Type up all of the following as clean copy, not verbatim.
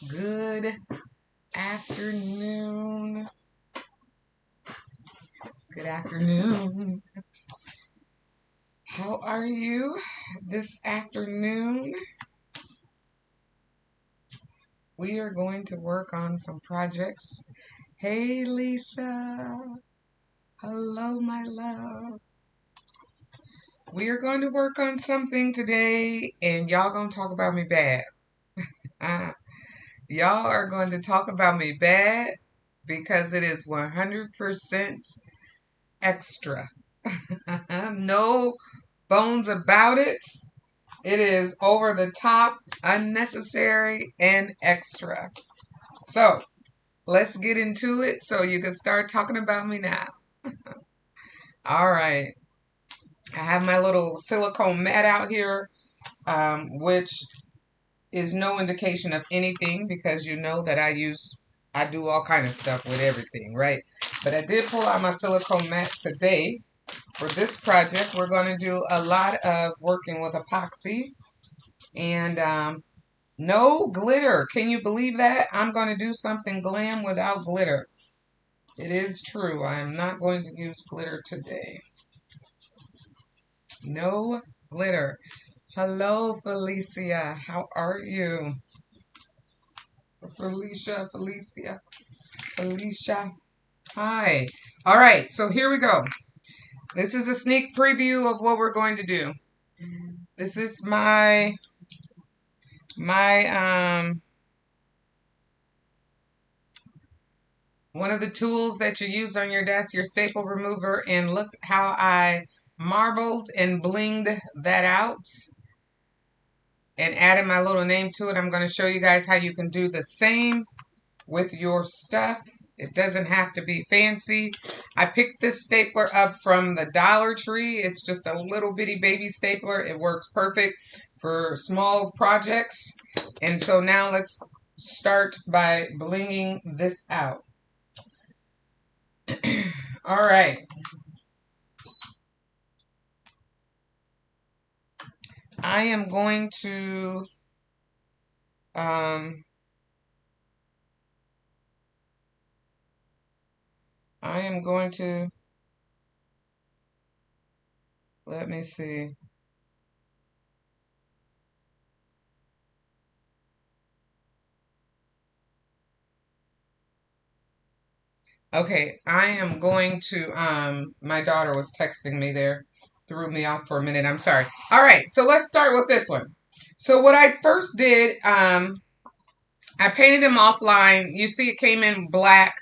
Good afternoon. Good afternoon. How are you this afternoon? We are going to work on some projects. Hey, Lisa. Hello, my love. We are going to work on something today, and y'all gonna talk about me bad. Uh, y'all are going to talk about me bad because it is 100% extra. No bones about it. It is over the top, unnecessary, and extra. So let's get into it so you can start talking about me now. All right. I have my little silicone mat out here, which is no indication of anything because you know that I do all kind of stuff with everything, right? But I did pull out my silicone mat today. For this project, we're going to do a lot of working with epoxy and no glitter. Can you believe that? I'm going to do something glam without glitter. It is true. I am not going to use glitter today. No glitter. Hello, Felicia. How are you? Felicia. Hi. All right, so here we go. This is a sneak preview of what we're going to do. This is my one of the tools that you use on your desk, your staple remover, and look how I marbled and blinged that out and added my little name to it. I'm going to show you guys how you can do the same with your stuff. It doesn't have to be fancy. I picked this stapler up from the Dollar Tree. It's just a little bitty baby stapler. It works perfect for small projects. And so now let's start by blinging this out. All right. I am going to um, let me see. Okay, I am going to, my daughter was texting me there, threw me off for a minute. I'm sorry. All right, so let's start with this one. So what I first did, I painted him offline. You see it came in black.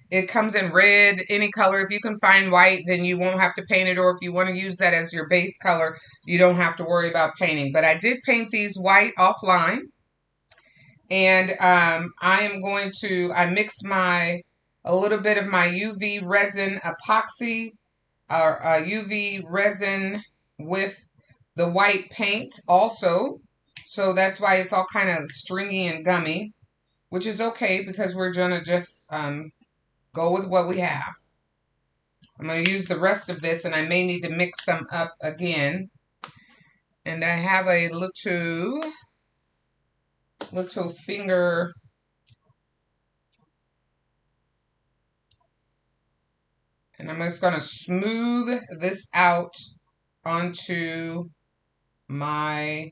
It comes in red, any color. If you can find white, then you won't have to paint it. Or if you want to use that as your base color, you don't have to worry about painting. But I did paint these white offline. And I mixed a little bit of my UV resin epoxy or UV resin with the white paint also. So that's why it's all kind of stringy and gummy, which is okay because we're going to just go with what we have. I'm going to use the rest of this, and I may need to mix some up again. And I have a little finger, and I'm just going to smooth this out onto my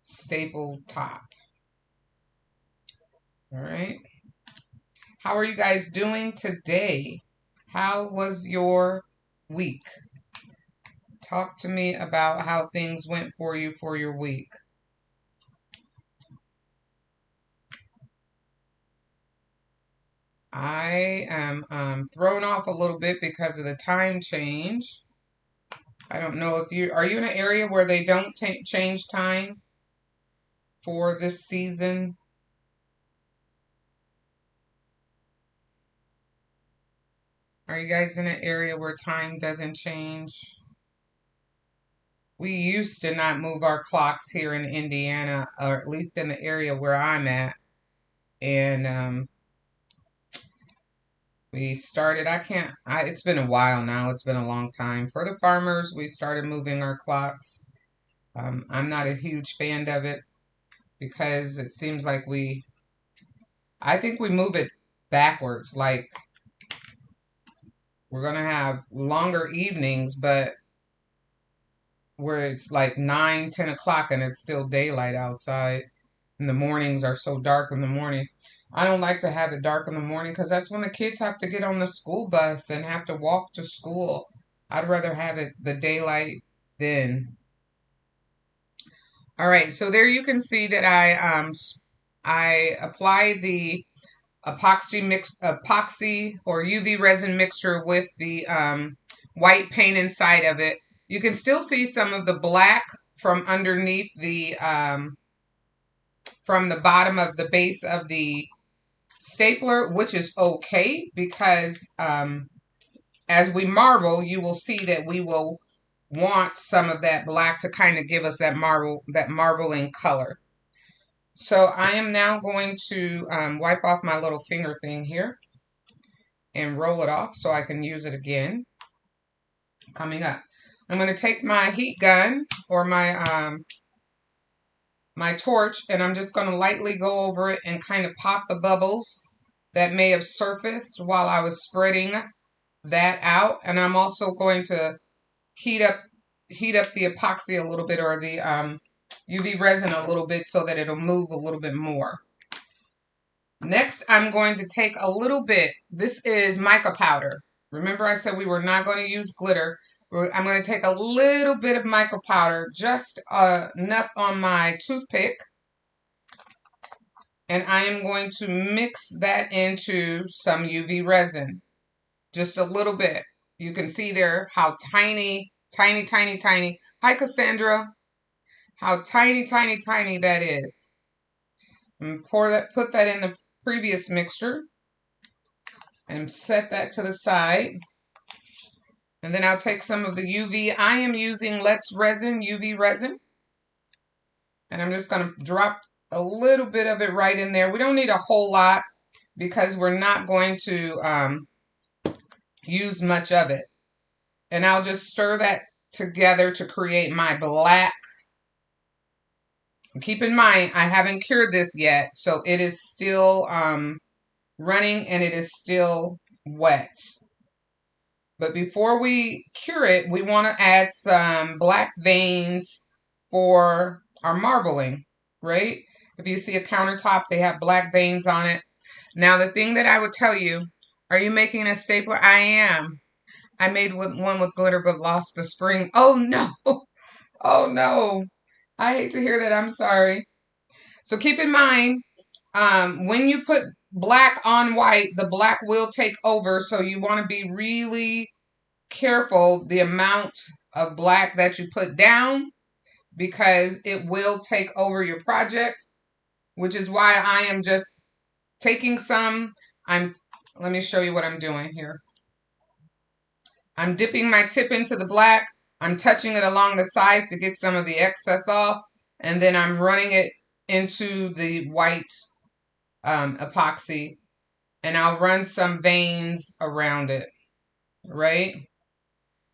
staple top. All right. How are you guys doing today? How was your week? Talk to me about how things went for you for your week. I am thrown off a little bit because of the time change. I don't know if are you in an area where they don't change time for this season? Are you guys in an area where time doesn't change? We used to not move our clocks here in Indiana, or at least in the area where I'm at. And we started, it's been a while now. It's been a long time. For the farmers, we started moving our clocks. I'm not a huge fan of it because it seems like we I think we move it backwards. Like we're going to have longer evenings, but where it's like 9, 10 o'clock and it's still daylight outside. And the mornings are so dark in the morning. I don't like to have it dark in the morning because that's when the kids have to get on the school bus and have to walk to school. I'd rather have it the daylight then. All right, so there you can see that I applied the epoxy or UV resin mixture with the white paint inside of it. You can still see some of the black from underneath the from the bottom of the base of the stapler, which is okay because as we marble, you will see that we will want some of that black to kind of give us that marbling color. So I am now going to wipe off my little finger thing here and roll it off so I can use it again. Coming up, I'm going to take my heat gun or my torch, and I'm just going to lightly go over it and kind of pop the bubbles that may have surfaced while I was spreading that out. And I'm also going to heat up the epoxy a little bit, or the UV resin a little bit, so that it'll move a little bit more. Next, I'm going to take a little bit. This is mica powder. Remember I said we were not going to use glitter. I'm going to take a little bit of mica powder, just enough on my toothpick. And I am going to mix that into some UV resin. Just a little bit. You can see there how tiny, tiny, tiny, tiny. Hi, Cassandra. How tiny, tiny, tiny that is. And put that in the previous mixture and set that to the side. And then I'll take some of the UV. I am using Let's Resin, UV resin. And I'm just going to drop a little bit of it right in there. We don't need a whole lot because we're not going to use much of it. And I'll just stir that together to create my black. Keep in mind, I haven't cured this yet, so it is still running and it is still wet. But before we cure it, we want to add some black veins for our marbling, right? If you see a countertop, they have black veins on it. Now, the thing that I would tell you, are you making a stapler? I am. I made one with glitter but lost the spring. Oh, no. Oh, no. I hate to hear that. I'm sorry. So keep in mind, when you put black on white, the black will take over. So you want to be really careful the amount of black that you put down, because it will take over your project, which is why I am just taking some. Let me show you what I'm doing here. I'm dipping my tip into the black. I'm touching it along the sides to get some of the excess off. And then I'm running it into the white epoxy. And I'll run some veins around it, right?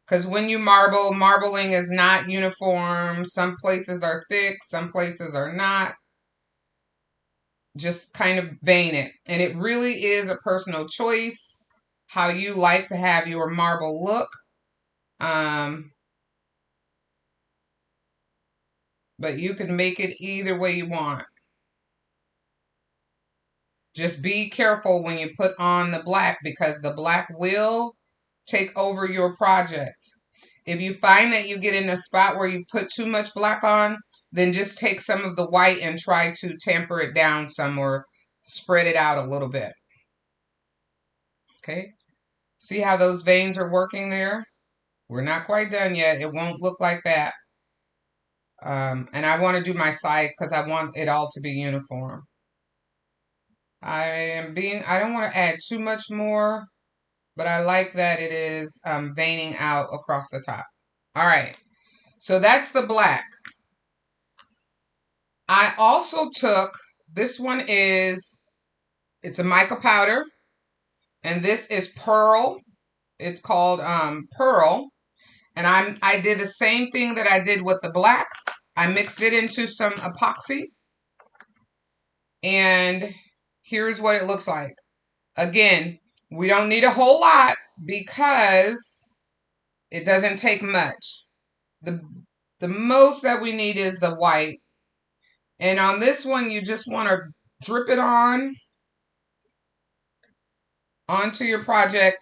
Because when you marble, marbling is not uniform. Some places are thick, some places are not. Just kind of vein it. And it really is a personal choice how you like to have your marble look. But you can make it either way you want. Just be careful when you put on the black, because the black will take over your project. If you find that you get in a spot where you put too much black on, then just take some of the white and try to tamper it down some, or spread it out a little bit. Okay? See how those veins are working there? We're not quite done yet. It won't look like that. And I want to do my sides because I want it all to be uniform. I don't want to add too much more, but I like that it is veining out across the top. All right, so that's the black. I also took, this one it's a mica powder, and this is pearl. It's called pearl, and I did the same thing that I did with the black. I mixed it into some epoxy, and here's what it looks like. Again, we don't need a whole lot because it doesn't take much. The, the most that we need is the white. And on this one, you just want to drip it onto your project.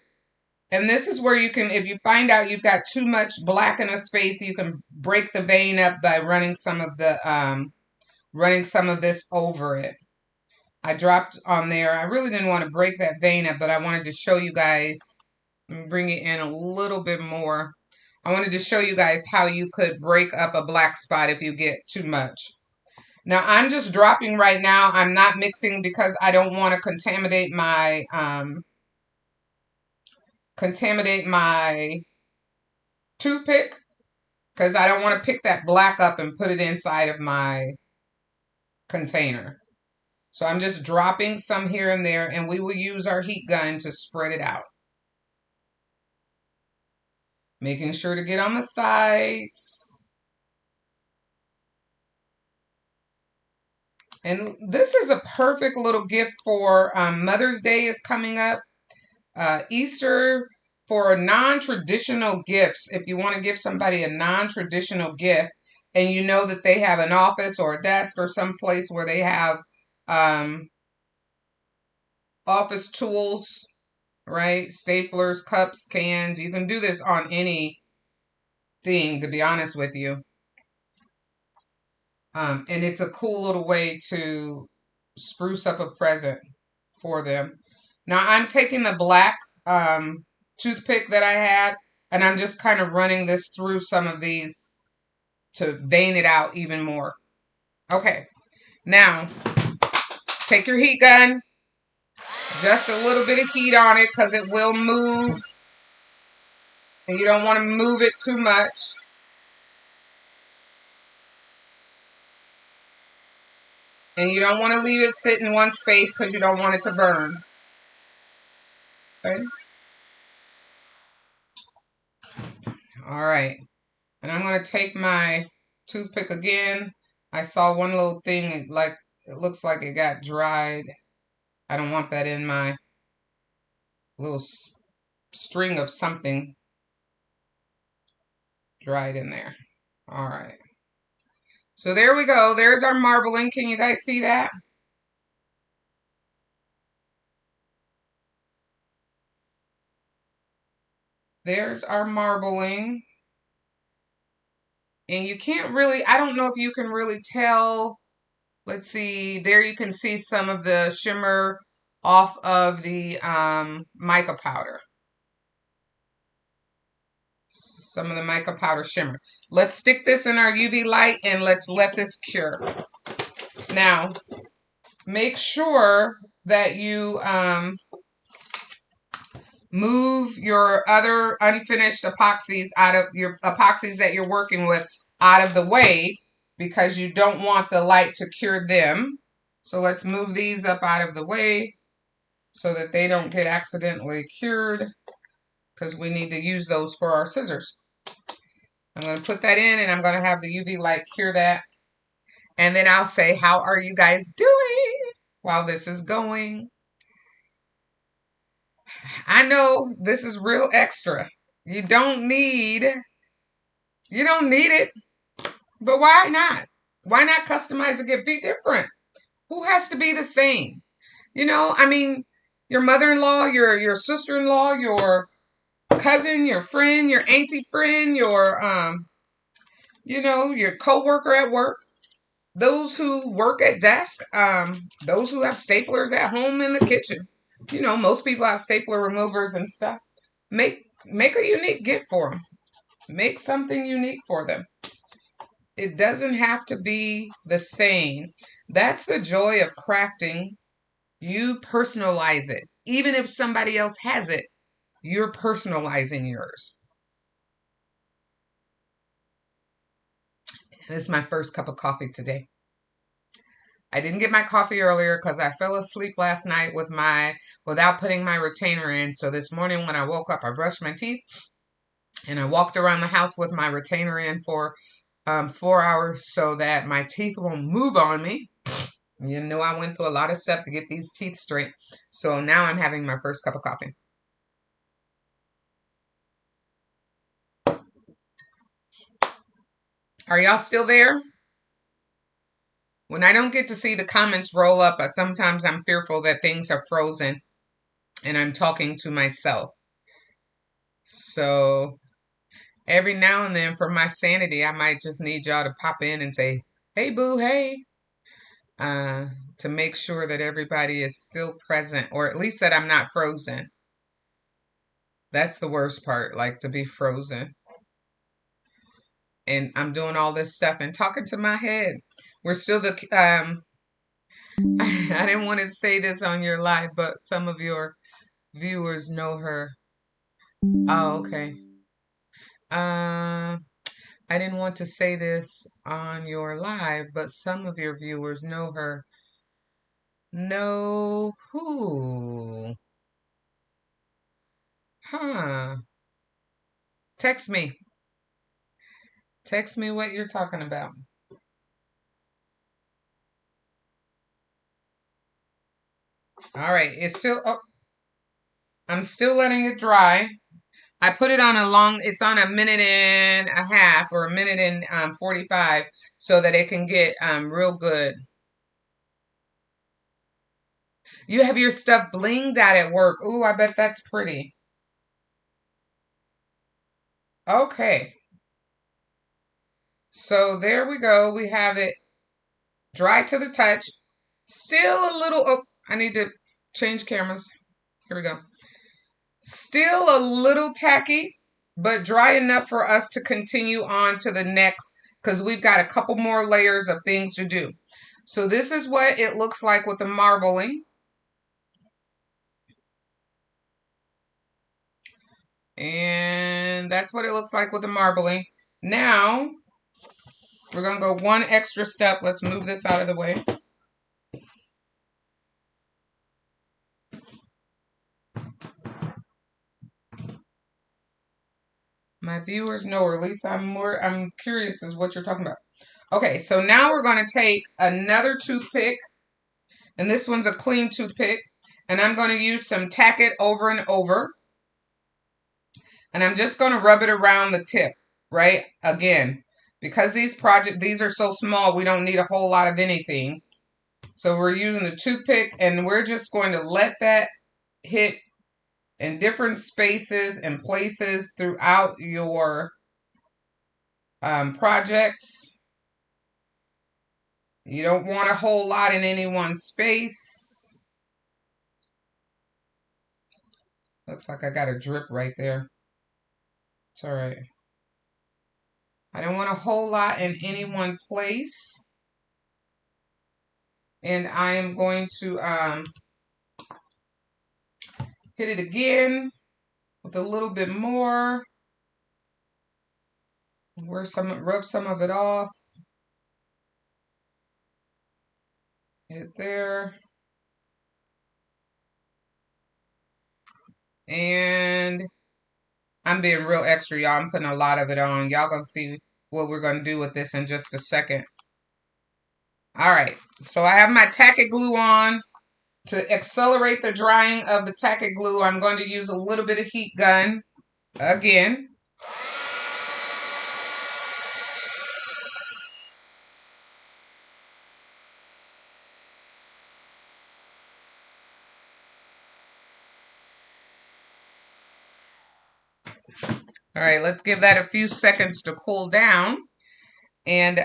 And this is where you can, if you find out you've got too much black in a space, you can break the vein up by running some of this over it. I dropped on there. I really didn't want to break that vein up, but I wanted to show you guys. Let me bring it in a little bit more. I wanted to show you guys how you could break up a black spot if you get too much. Now, I'm just dropping right now. I'm not mixing because I don't want to contaminate my toothpick, because I don't want to pick that black up and put it inside of my container. So I'm just dropping some here and there, and we will use our heat gun to spread it out. Making sure to get on the sides. And this is a perfect little gift for Mother's Day is coming up. Easter, for non-traditional gifts. If you want to give somebody a non-traditional gift and you know that they have an office or a desk or someplace where they have office tools, right? Staplers, cups, cans. You can do this on any thing, to be honest with you. And it's a cool little way to spruce up a present for them. Now I'm taking the black toothpick that I had, and I'm just kind of running this through some of these to vein it out even more. Okay, now take your heat gun, just a little bit of heat on it because it will move, and you don't want to move it too much. And you don't want to leave it sit in one space because you don't want it to burn. Okay. All right. And I'm going to take my toothpick again. I saw one little thing, it looks like it got dried. I don't want that in my little string of something dried in there. All right. So there we go. There's our marbling. Can you guys see that? There's our marbling. And you can't really, I don't know if you can really tell. Let's see, there you can see some of the shimmer off of the mica powder. Some of the mica powder shimmer. Let's stick this in our UV light and let's let this cure. Now, make sure that you move your other unfinished epoxies out of your epoxies that you're working with out of the way, because you don't want the light to cure them. So let's move these up out of the way so that they don't get accidentally cured, because we need to use those for our scissors. I'm going to put that in and I'm going to have the UV light cure that. And then I'll say, how are you guys doing while this is going? I know this is real extra. You don't need it. But why not? Why not customize a gift? Be different. Who has to be the same? You know, I mean, your mother-in-law, your sister-in-law, your cousin, your friend, your auntie friend, your your co-worker at work, those who work at desk, those who have staplers at home in the kitchen. You know, most people have stapler removers and stuff. Make a unique gift for them. Make something unique for them. It doesn't have to be the same. That's the joy of crafting. You personalize it. Even if somebody else has it, you're personalizing yours. This is my first cup of coffee today. I didn't get my coffee earlier because I fell asleep last night without putting my retainer in. So this morning when I woke up, I brushed my teeth and I walked around the house with my retainer in for 4 hours so that my teeth won't move on me. You know, I went through a lot of stuff to get these teeth straight. So now I'm having my first cup of coffee. Are y'all still there? When I don't get to see the comments roll up, sometimes I'm fearful that things are frozen and I'm talking to myself. So every now and then, for my sanity, I might just need y'all to pop in and say, hey, boo, hey, uh, to make sure that everybody is still present, or at least that I'm not frozen. That's the worst part, like to be frozen. And I'm doing all this stuff and talking to my head. We're still I didn't want to say this on your live, but some of your viewers know her. Oh, okay. I didn't want to say this on your live, but some of your viewers know her. Know who? Huh. Text me. Text me what you're talking about. All right. It's still, oh, I'm still letting it dry. I put it on it's on a minute and a half or a minute and 45 so that it can get real good. You have your stuff blinged out at work. Ooh, I bet that's pretty. Okay. So there we go. We have it dry to the touch. Still a little, oh, I need to change cameras. Here we go. Still a little tacky, but dry enough for us to continue on to the next because we've got a couple more layers of things to do. So this is what it looks like with the marbling. And that's what it looks like with the marbling. Now, we're going to go one extra step. Let's move this out of the way. My viewers know, or at least I'm curious as what you're talking about. Okay, so now we're going to take another toothpick, and this one's a clean toothpick, and I'm going to use some Tack It over and over, and I'm just going to rub it around the tip, right? Again, because these are so small, we don't need a whole lot of anything. So we're using the toothpick, and we're just going to let that hit in different spaces and places throughout your project. You don't want a whole lot in any one space. Looks like I got a drip right there. It's all right. I don't want a whole lot in any one place. And I am going to hit it again with a little bit more. Rub some of it off. Hit there. And I'm being real extra, y'all. I'm putting a lot of it on. Y'all gonna see what we're gonna do with this in just a second. All right. So I have my Tack It glue on. To accelerate the drying of the Tack It glue, I'm going to use a little bit of heat gun again. All right, let's give that a few seconds to cool down. And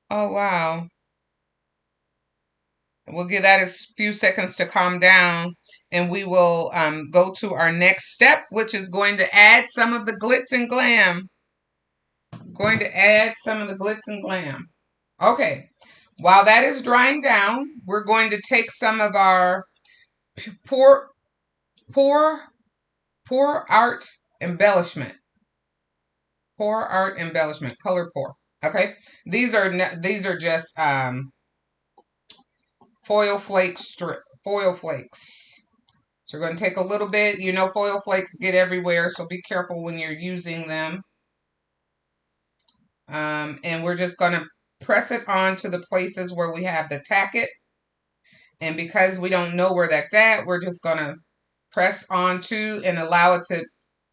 oh wow. We'll give that a few seconds to calm down, and we will go to our next step, which is going to add some of the glitz and glam. Going to add some of the glitz and glam. Okay, while that is drying down, we're going to take some of our pour art embellishment. Pour art embellishment, color pour. Okay, these are just foil flakes. So we're going to take a little bit. You know, foil flakes get everywhere, so be careful when you're using them. And we're just going to press it on to the places where we have the tacket. And because we don't know where that's at, we're just going to press onto and allow it to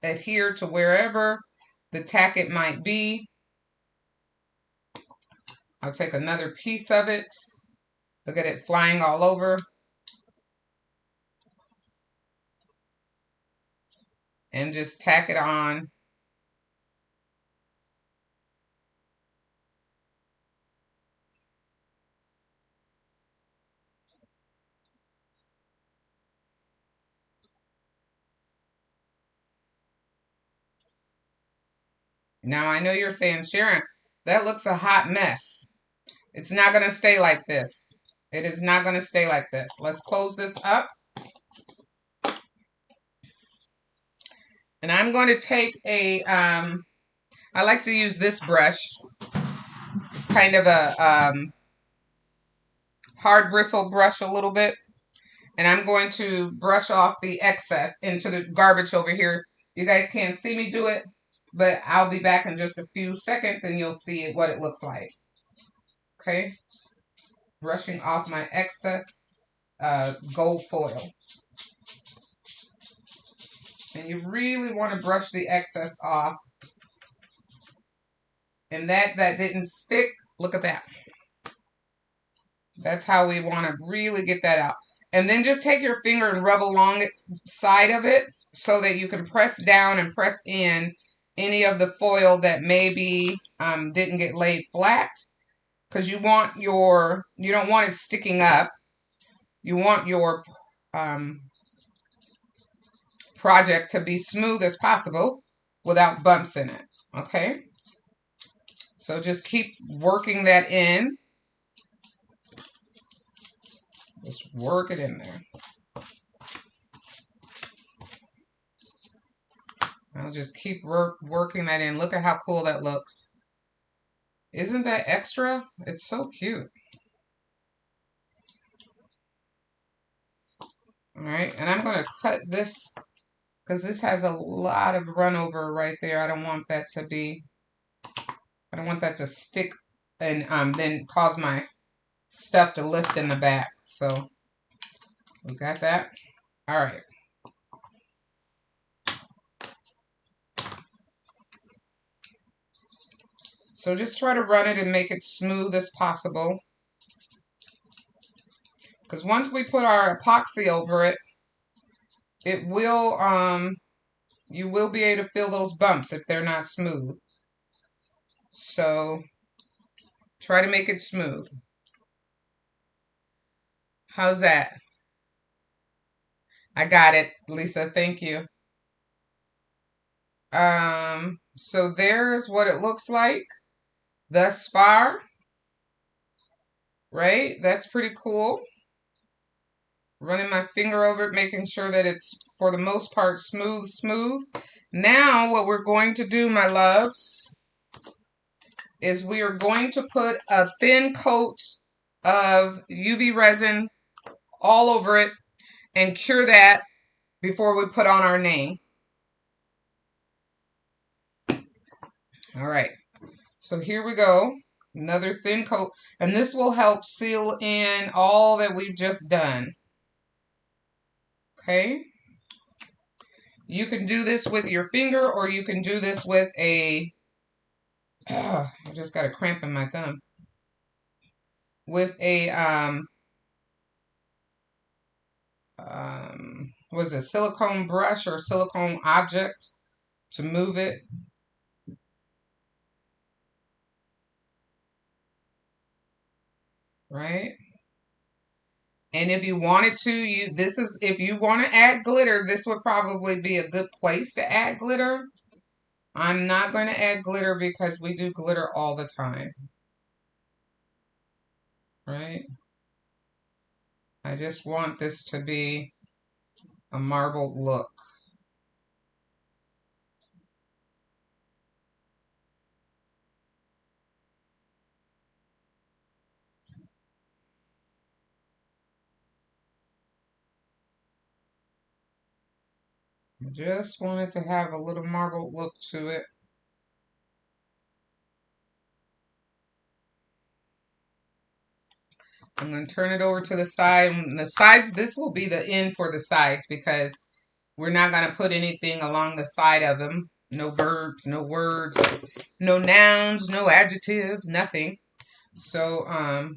adhere to wherever the tacket might be. I'll take another piece of it. Look at it flying all over. And just tack it on. Now, I know you're saying, Sharon, that looks a hot mess. It's not going to stay like this. It is not going to stay like this. Let's close this up. And I'm going to take a, I like to use this brush. It's kind of a hard bristle brush a little bit. And I'm going to brush off the excess into the garbage over here. You guys can't see me do it, but I'll be back in just a few seconds and you'll see what it looks like. Okay. Brushing off my excess gold foil. And you really want to brush the excess off. And that didn't stick. Look at that. That's how we want to really get that out. And then just take your finger and rub along the side of it so that you can press down and press in any of the foil that maybe didn't get laid flat. Because you don't want it sticking up. You want your project to be smooth as possible without bumps in it. Okay? So just keep working that in. Just work it in there. I'll just keep working that in. Look at how cool that looks. Isn't that extra? It's so cute. All right, and I'm going to cut this because this has a lot of run over right there. I don't want that to stick and then cause my stuff to lift in the back. So we got that. All right. So just try to run it and make it smooth as possible. Because once we put our epoxy over it, it will, you will be able to feel those bumps if they're not smooth. So try to make it smooth. How's that? I got it, Lisa. Thank you. So there's what it looks like thus far. Right? That's pretty cool. Running my finger over it, making sure that it's, for the most part, smooth. Now, what we're going to do, my loves, is we are going to put a thin coat of UV resin all over it and cure that before we put on our name. All right. So here we go. Another thin coat. And this will help seal in all that we've just done. Okay. You can do this with your finger or you can do this with a, I just got a cramp in my thumb. With a, was it silicone brush or silicone object to move it. Right? And if you wanted to, if you want to add glitter, this would probably be a good place to add glitter. I'm not going to add glitter because we do glitter all the time. Right? I just want this to be a marbled look. Just wanted to have a little marble look to it. I'm going to turn it over to the side. And the sides, this will be the end for the sides because we're not going to put anything along the side of them. No verbs, no words, no nouns, no adjectives, nothing. So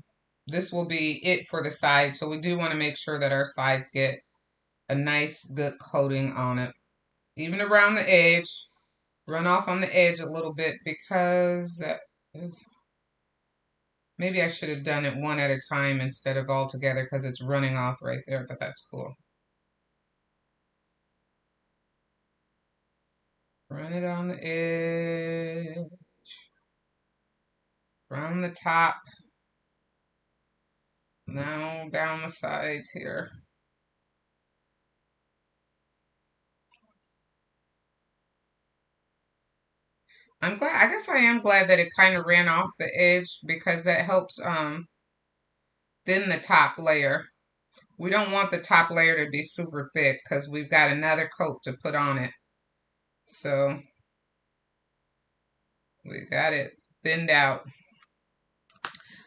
this will be it for the side. So we do want to make sure that our sides get a nice good coating on it. Even around the edge. Run off on the edge a little bit because that is, maybe I should have done it one at a time instead of all together because it's running off right there, but that's cool. Run it on the edge, around the top, now down the sides here. I'm glad, I guess I am glad that it kind of ran off the edge because that helps thin the top layer. We don't want the top layer to be super thick because we've got another coat to put on it. So we got it thinned out.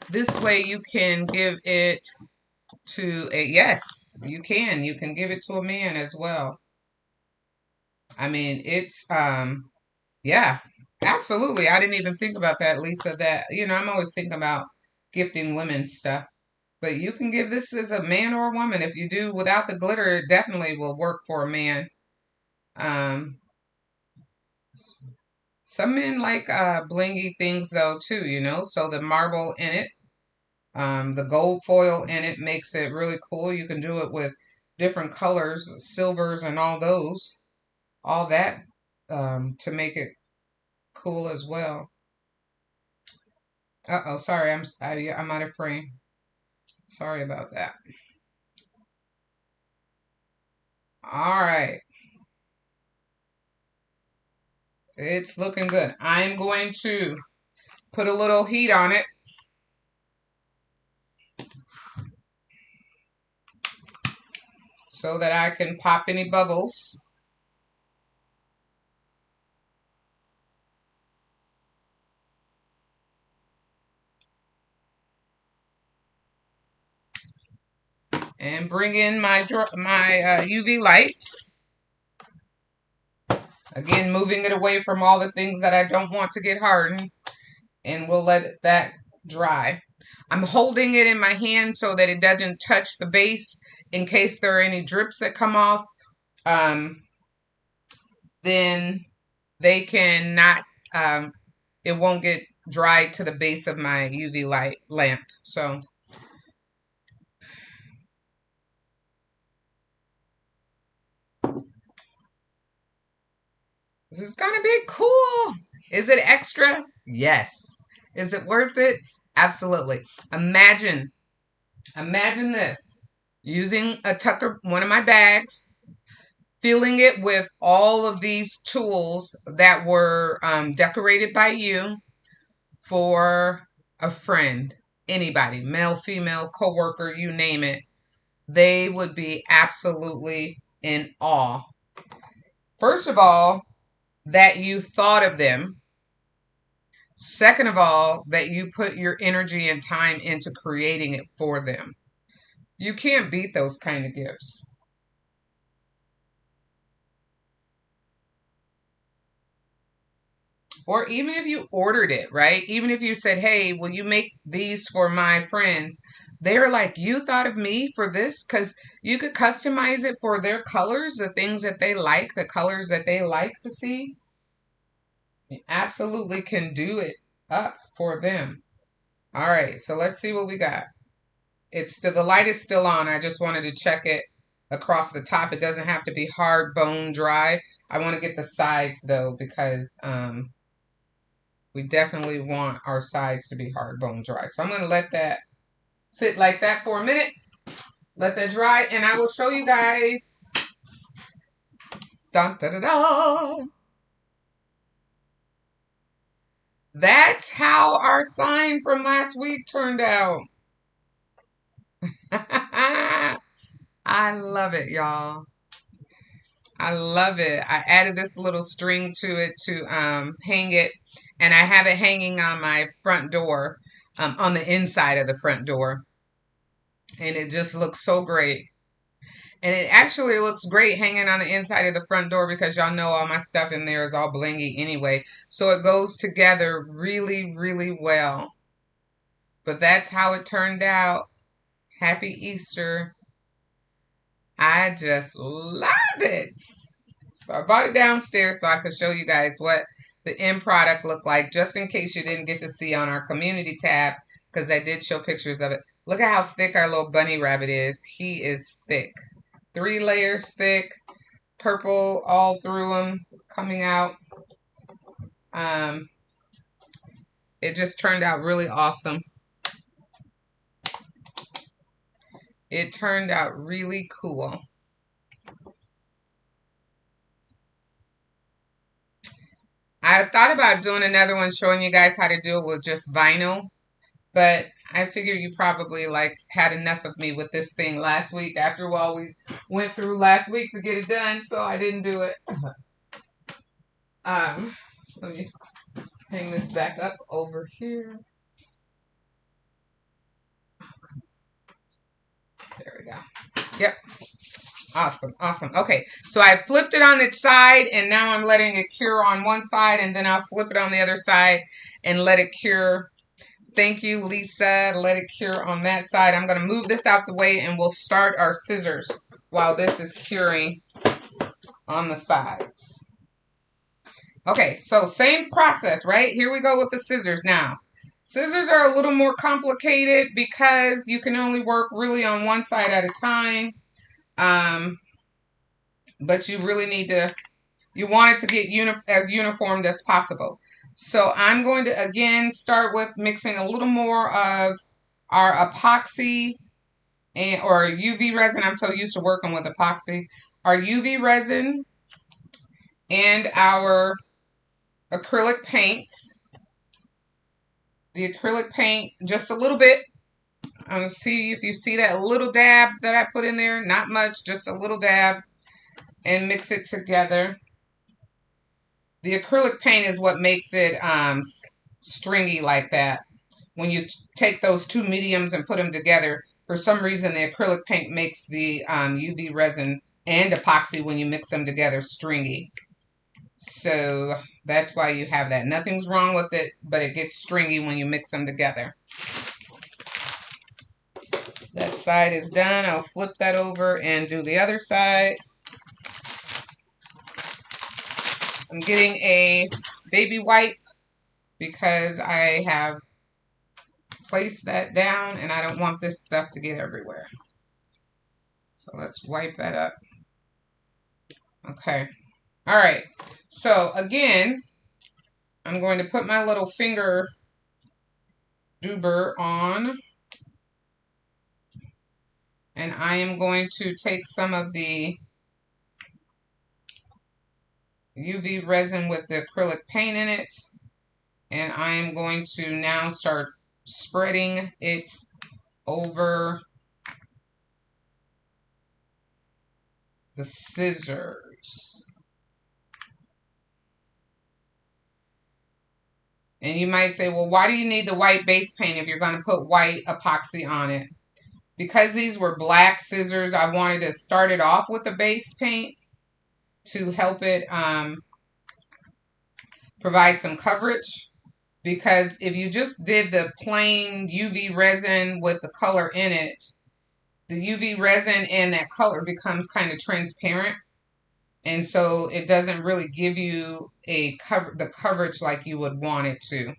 This way you can give it to a, yes, you can. You can give it to a man as well. I mean, it's, yeah, absolutely. I didn't even think about that, Lisa, that, I'm always thinking about gifting women stuff. But you can give this as a man or a woman. If you do without the glitter, it definitely will work for a man. Um, some men like blingy things though too, so the marble in it, the gold foil in it makes it really cool. You can do it with different colors, silvers and all that to make it cool as well. Uh-oh, sorry, I'm out of frame. Sorry about that. All right, it's looking good. I'm going to put a little heat on it so that I can pop any bubbles. And bring in my UV lights. Again, moving it away from all the things that I don't want to get hardened. And we'll let that dry. I'm holding it in my hand so that it doesn't touch the base in case there are any drips that come off. Then they cannot, it won't get dry to the base of my UV light lamp. So this is going to be cool. Is it extra? Yes. Is it worth it? Absolutely. Imagine this. Using a Tucker, one of my bags, filling it with all of these tools that were decorated by you for a friend, anybody, male, female, coworker, you name it. They would be absolutely in awe. First of all, that you thought of them. Second of all, that you put your energy and time into creating it for them. You can't beat those kind of gifts. Or even if you ordered it, right? Even if you said, hey, will you make these for my friends? They're like, you thought of me for this? Because you could customize it for their colors, the things that they like, the colors that they like to see. You absolutely can do it up for them. All right, so let's see what we got. It's still, the light is still on. I just wanted to check it across the top. It doesn't have to be hard bone dry. I want to get the sides though because we definitely want our sides to be hard bone dry. So I'm going to let that sit like that for a minute. Let that dry and I will show you guys. Dun, da, da, da. That's how our sign from last week turned out. I love it, y'all. I love it. I added this little string to it to hang it, and I have it hanging on my front door, on the inside of the front door, and it just looks so great. And it actually looks great hanging on the inside of the front door because y'all know all my stuff in there is all blingy anyway. So it goes together really, really well. But that's how it turned out. Happy Easter. I just love it. So I bought it downstairs so I could show you guys what the end product looked like, just in case you didn't get to see on our community tab, because I did show pictures of it. Look at how thick our little bunny rabbit is. He is thick. 3 layers thick, purple all through him, coming out. Um, it just turned out really awesome. It turned out really cool. I thought about doing another one showing you guys how to do it with just vinyl, but I figure you probably like had enough of me with this thing last week after all we went through last week to get it done, so I didn't do it. Let me hang this back up over here. There we go. Yep. Awesome. Awesome. Okay. So I flipped it on its side, and now I'm letting it cure on one side, and then I'll flip it on the other side and let it cure. Thank you, Lisa. Let it cure on that side. I'm going to move this out the way, and we'll start our scissors while this is curing on the sides. Okay, so same process, right? Here we go with the scissors now. Scissors are a little more complicated because you can only work really on one side at a time. But you really need to, you want it to get as uniformed as possible. So I'm going to, again, start with mixing a little more of our epoxy or UV resin. I'm so used to working with epoxy. Our UV resin and our acrylic paint. The acrylic paint, just a little bit. I'm going to see if you see that little dab that I put in there. Not much, just a little dab. And mix it together. The acrylic paint is what makes it stringy like that. When you take those two mediums and put them together, for some reason the acrylic paint makes the UV resin and epoxy, when you mix them together, stringy. So that's why you have that. Nothing's wrong with it, but it gets stringy when you mix them together. That side is done. I'll flip that over and do the other side. I'm getting a baby wipe because I have placed that down and I don't want this stuff to get everywhere. So let's wipe that up. Okay. All right. So again, I'm going to put my little finger doober on, and I am going to take some of the UV resin with the acrylic paint in it, and I am going to now start spreading it over the scissors. And you might say, well, why do you need the white base paint if you're going to put white epoxy on it? Because these were black scissors, I wanted to start it off with the base paint to help it provide some coverage. Because if you just did the plain UV resin with the color in it, the UV resin and that color becomes kind of transparent. And so it doesn't really give you the coverage like you would want it to.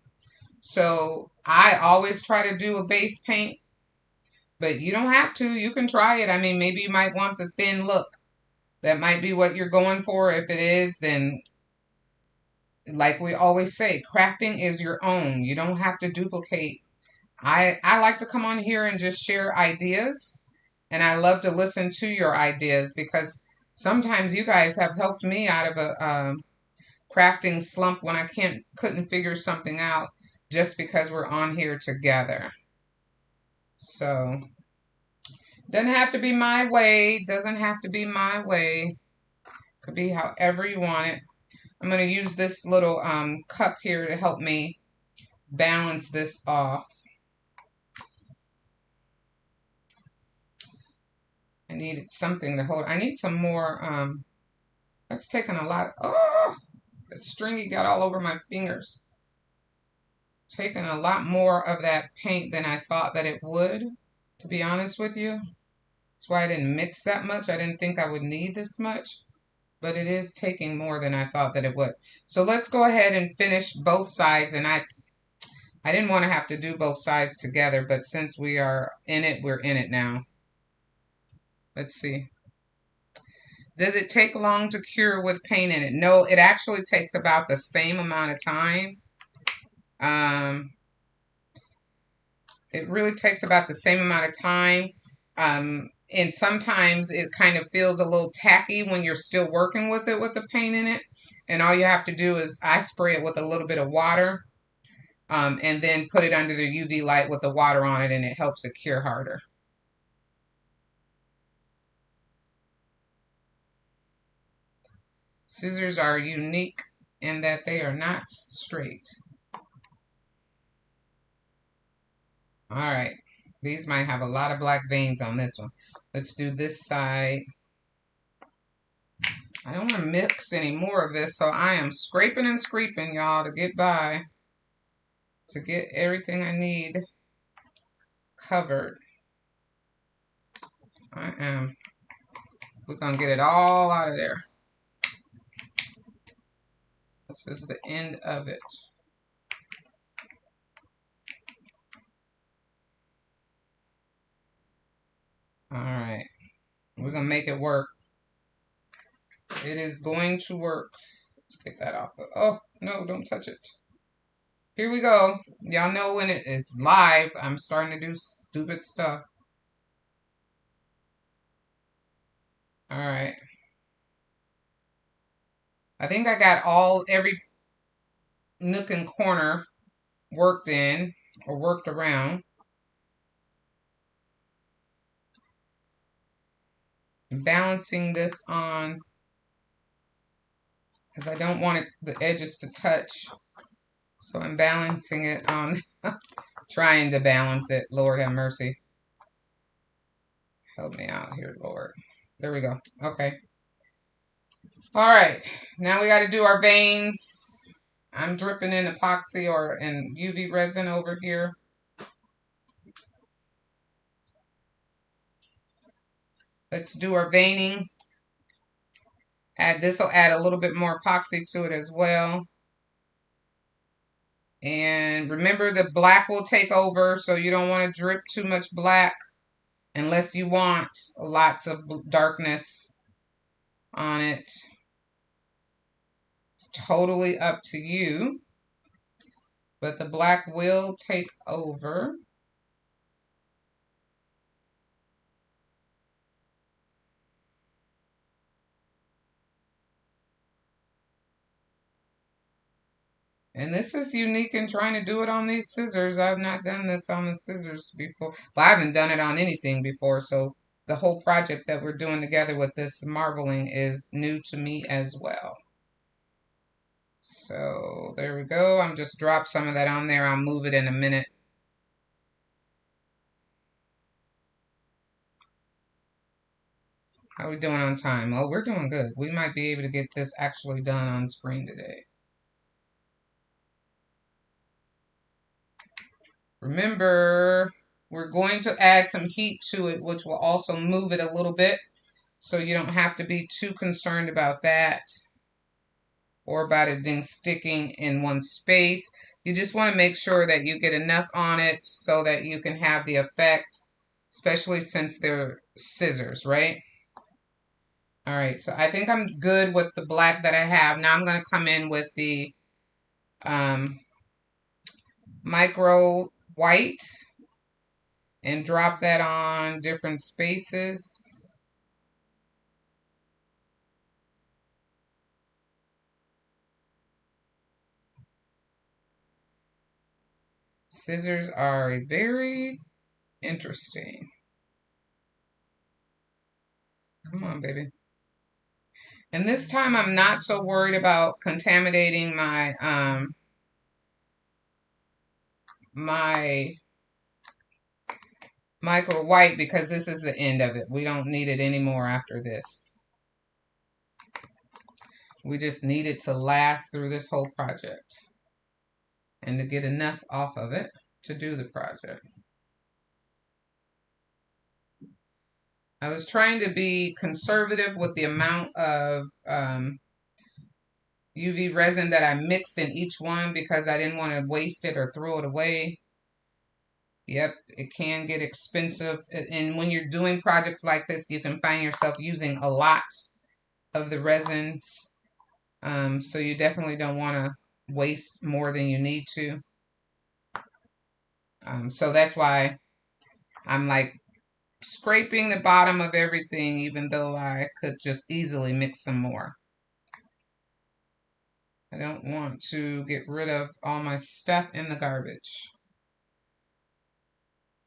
So I always try to do a base paint, but you don't have to. You can try it. I mean, maybe you might want the thin look. That might be what you're going for. If it is, then like we always say, crafting is your own. You don't have to duplicate. I like to come on here and just share ideas, and I love to listen to your ideas because sometimes you guys have helped me out of a crafting slump when I couldn't figure something out just because we're on here together. So, doesn't have to be my way. Doesn't have to be my way. Could be however you want it. I'm going to use this little cup here to help me balance this off. I needed something to hold. I need some more. That's taking a lot. Oh, the stringy got all over my fingers. Taking a lot more of that paint than I thought that it would, to be honest with you. That's why I didn't mix that much. I didn't think I would need this much, but it is taking more than I thought that it would. So let's go ahead and finish both sides. And I didn't want to have to do both sides together, but since we are in it, we're in it now. Let's see. Does it take long to cure with paint in it? No, it actually takes about the same amount of time. It really takes about the same amount of time. And sometimes it kind of feels a little tacky when you're still working with it with the paint in it. And all you have to do is I spray it with a little bit of water and then put it under the UV light with the water on it, and it helps it cure harder. Scissors are unique in that they are not straight. All right. These might have a lot of black veins on this one. Let's do this side. I don't want to mix any more of this, so I am scraping and scraping, y'all, to get by, to get everything I need covered. We're going to get it all out of there. This is the end of it. All right. We're going to make it work. It is going to work. Let's get that off. Oh, no, don't touch it. Here we go. Y'all know when it's live, I'm starting to do stupid stuff. All right. I think I got every nook and corner worked in or worked around. Balancing this on because I don't want the edges to touch. So I'm balancing it on, trying to balance it. Lord have mercy. Help me out here, Lord. There we go. Okay. All right. Now we got to do our veins. I'm dripping in epoxy or in UV resin over here. Let's do our veining. This will add a little bit more epoxy to it as well. And remember, the black will take over, so you don't want to drip too much black unless you want lots of darkness on it. It's totally up to you, but the black will take over. And this is unique in trying to do it on these scissors. I've not done this on the scissors before. Well, I haven't done it on anything before, so the whole project that we're doing together with this marbling is new to me as well. So there we go. I'm just drop some of that on there. I'll move it in a minute. How are we doing on time? Oh, we're doing good. We might be able to get this actually done on screen today. Remember, we're going to add some heat to it, which will also move it a little bit. So you don't have to be too concerned about that or about it being sticking in one space. You just want to make sure that you get enough on it so that you can have the effect, especially since they're scissors, right? All right, so I think I'm good with the black that I have. Now I'm going to come in with the micro white and drop that on different spaces. Scissors are very interesting. Come on, baby. And this time I'm not so worried about contaminating my my micro white, because this is the end of it. We don't need it anymore after this. We just need it to last through this whole project and to get enough off of it to do the project. I was trying to be conservative with the amount of UV resin that I mixed in each one because I didn't want to waste it or throw it away. Yep, it can get expensive. And when you're doing projects like this, you can find yourself using a lot of the resins. So you definitely don't want to waste more than you need to. So that's why I'm like scraping the bottom of everything, even though I could just easily mix some more. I don't want to get rid of all my stuff in the garbage.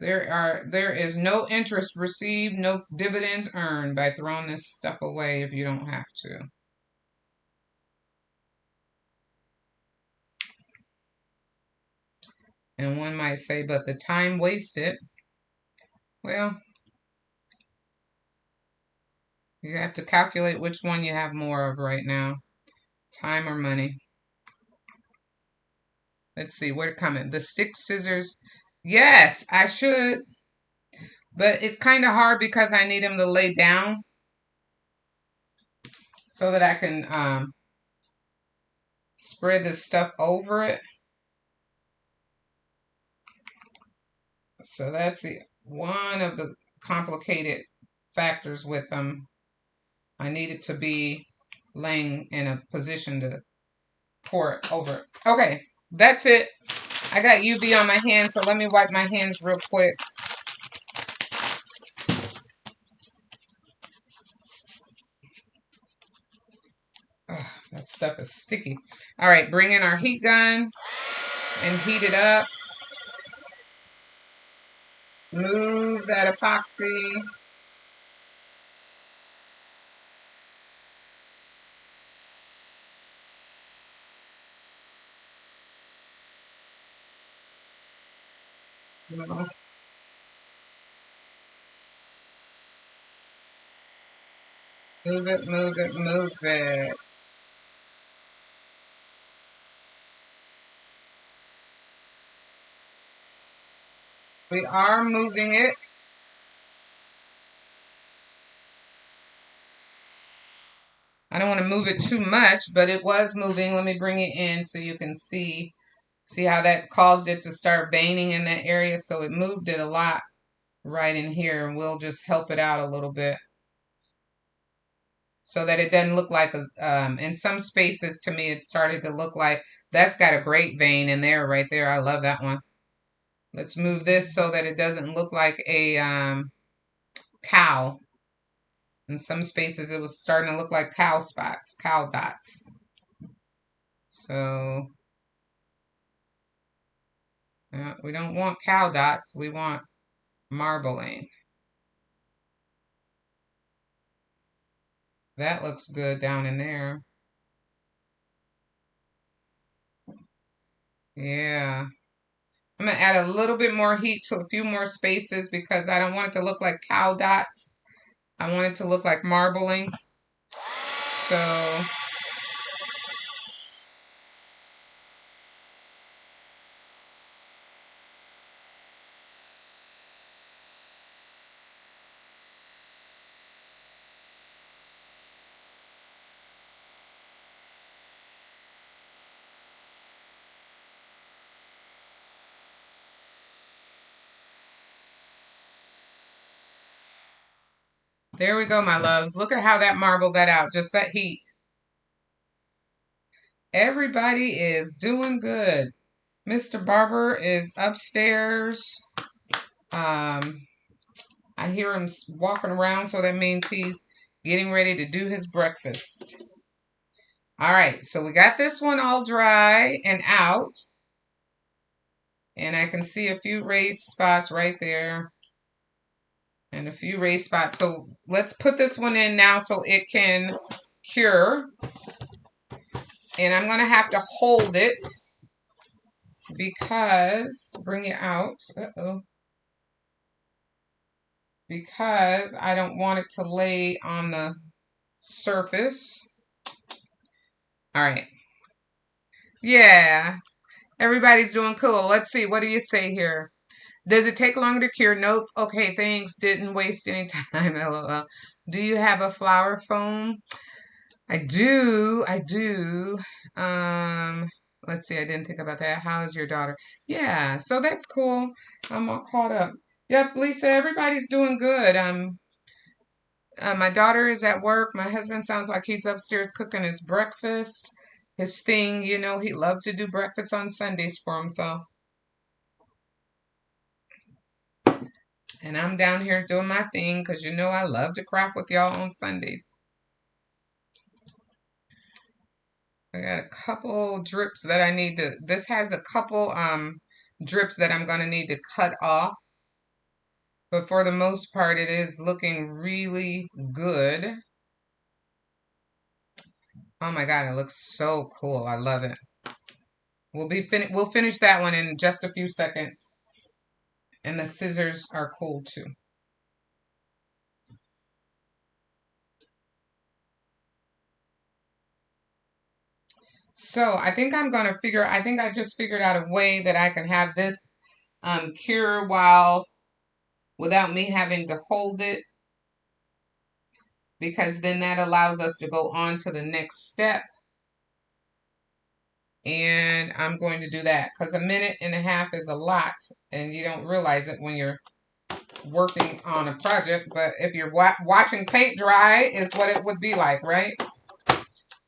There is no interest received, no dividends earned by throwing this stuff away if you don't have to. And one might say, but the time wasted. Well, you have to calculate which one you have more of right now. Time or money. Let's see, where to comment. The stick scissors. Yes, I should. But it's kind of hard because I need them to lay down so that I can spread this stuff over it. So that's one of the complicated factors with them. I need it to be laying in a position to pour it over. Okay, that's it. I got UV on my hands, so let me wipe my hands real quick. Ugh, that stuff is sticky. All right, bring in our heat gun and heat it up. Move that epoxy. Move it, move it, move it. We are moving it. I don't want to move it too much, but it was moving. Let me bring it in so you can see how that caused it to start veining in that area. So it moved it a lot right in here, and we'll just help it out a little bit so that it doesn't look like in some spaces, to me, it started to look like that's got a great vein in there right there. I love that one. Let's move this so that it doesn't look like a cow. In some spaces, it was starting to look like cow spots, cow dots. So we don't want cow dots. We want marbling. That looks good down in there. Yeah. I'm going to add a little bit more heat to a few more spaces because I don't want it to look like cow dots. I want it to look like marbling. So there we go, my loves. Look at how that marbled that out. Just that heat. Everybody is doing good. Mr. Barber is upstairs. I hear him walking around, so that means he's getting ready to do his breakfast. All right, so we got this one all dry and out. And I can see a few raised spots right there. And a few raised spots. So let's put this one in now so it can cure. And I'm going to have to hold it because, bring it out. Uh-oh. Because I don't want it to lay on the surface. All right. Yeah. Everybody's doing cool. Let's see. What do you say here? Does it take longer to cure? Nope. Okay, thanks. Didn't waste any time. LOL. Do you have a flower foam? I do. I do. Let's see. I didn't think about that. How is your daughter? Yeah, so that's cool. I'm all caught up. Yep, Lisa, everybody's doing good. My daughter is at work. My husband sounds like he's upstairs cooking his breakfast. His thing, you know, he loves to do breakfast on Sundays for himself. And I'm down here doing my thing because you know I love to craft with y'all on Sundays. I got a couple drips that I need to, this has a couple drips that I'm going to need to cut off. But for the most part, it is looking really good. Oh my God, it looks so cool. I love it. We'll finish that one in just a few seconds. And the scissors are cool too. So I think I think I just figured out a way that I can have this cure without me having to hold it, because then that allows us to go on to the next step. And I'm going to do that because a minute and a half is a lot and you don't realize it when you're working on a project. But if you're watching paint dry, is what it would be like, right?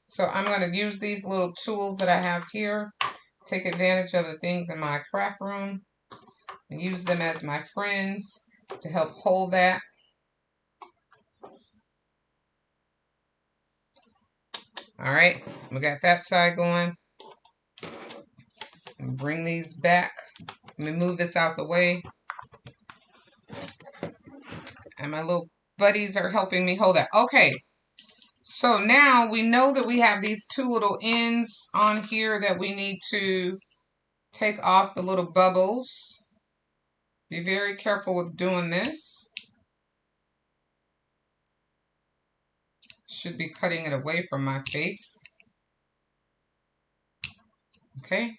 So I'm going to use these little tools that I have here, take advantage of the things in my craft room, and use them as my friends to help hold that. All right, we got that side going. And bring these back. Let me move this out the way. And my little buddies are helping me hold that. Okay, so now we know that we have these two little ends on here that we need to take off the little bubbles. Be very careful with doing this. Should be cutting it away from my face. Okay.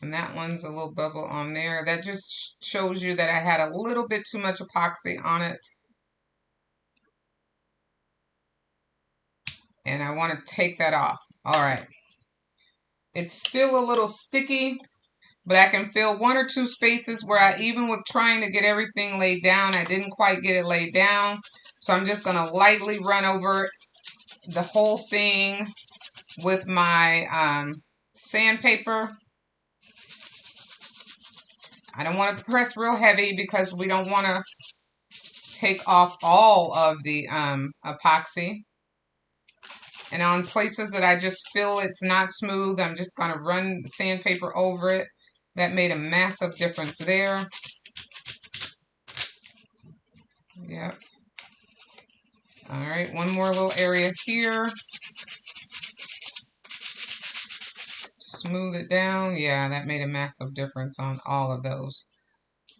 And that one's a little bubble on there. That just shows you that I had a little bit too much epoxy on it. And I want to take that off. All right. It's still a little sticky, but I can feel one or two spaces where even with trying to get everything laid down, I didn't quite get it laid down. So I'm just going to lightly run over the whole thing with my sandpaper. I don't want to press real heavy because we don't want to take off all of the epoxy. And on places that I just feel it's not smooth, I'm just going to run the sandpaper over it. That made a massive difference there. Yep. All right, one more little area here. Smooth it down. Yeah, that made a massive difference on all of those.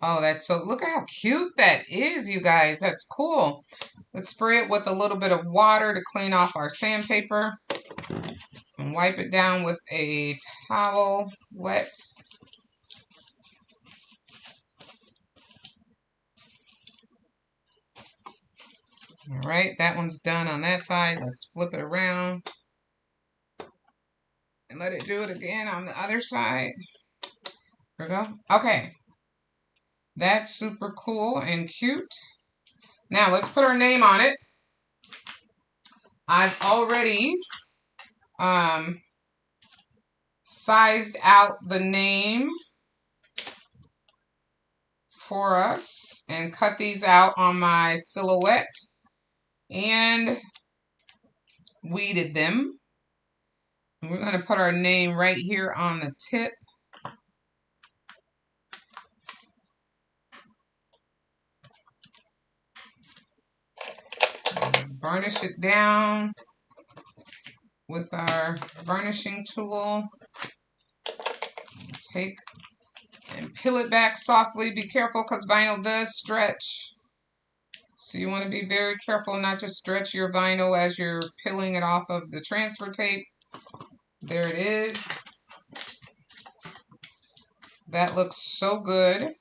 Oh, that's so, look at how cute that is, you guys. That's cool. Let's spray it with a little bit of water to clean off our sandpaper. And wipe it down with a towel wet. All right, that one's done on that side. Let's flip it around. And let it do it again on the other side. There we go. Okay. That's super cool and cute. Now let's put our name on it. I've already sized out the name for us and cut these out on my silhouette and weeded them. And we're going to put our name right here on the tip. Varnish it down. with our varnishing tool. Take and peel it back softly. Be careful because vinyl does stretch. So you want to be very careful not to stretch your vinyl as you're peeling it off of the transfer tape. There it is. That looks so good.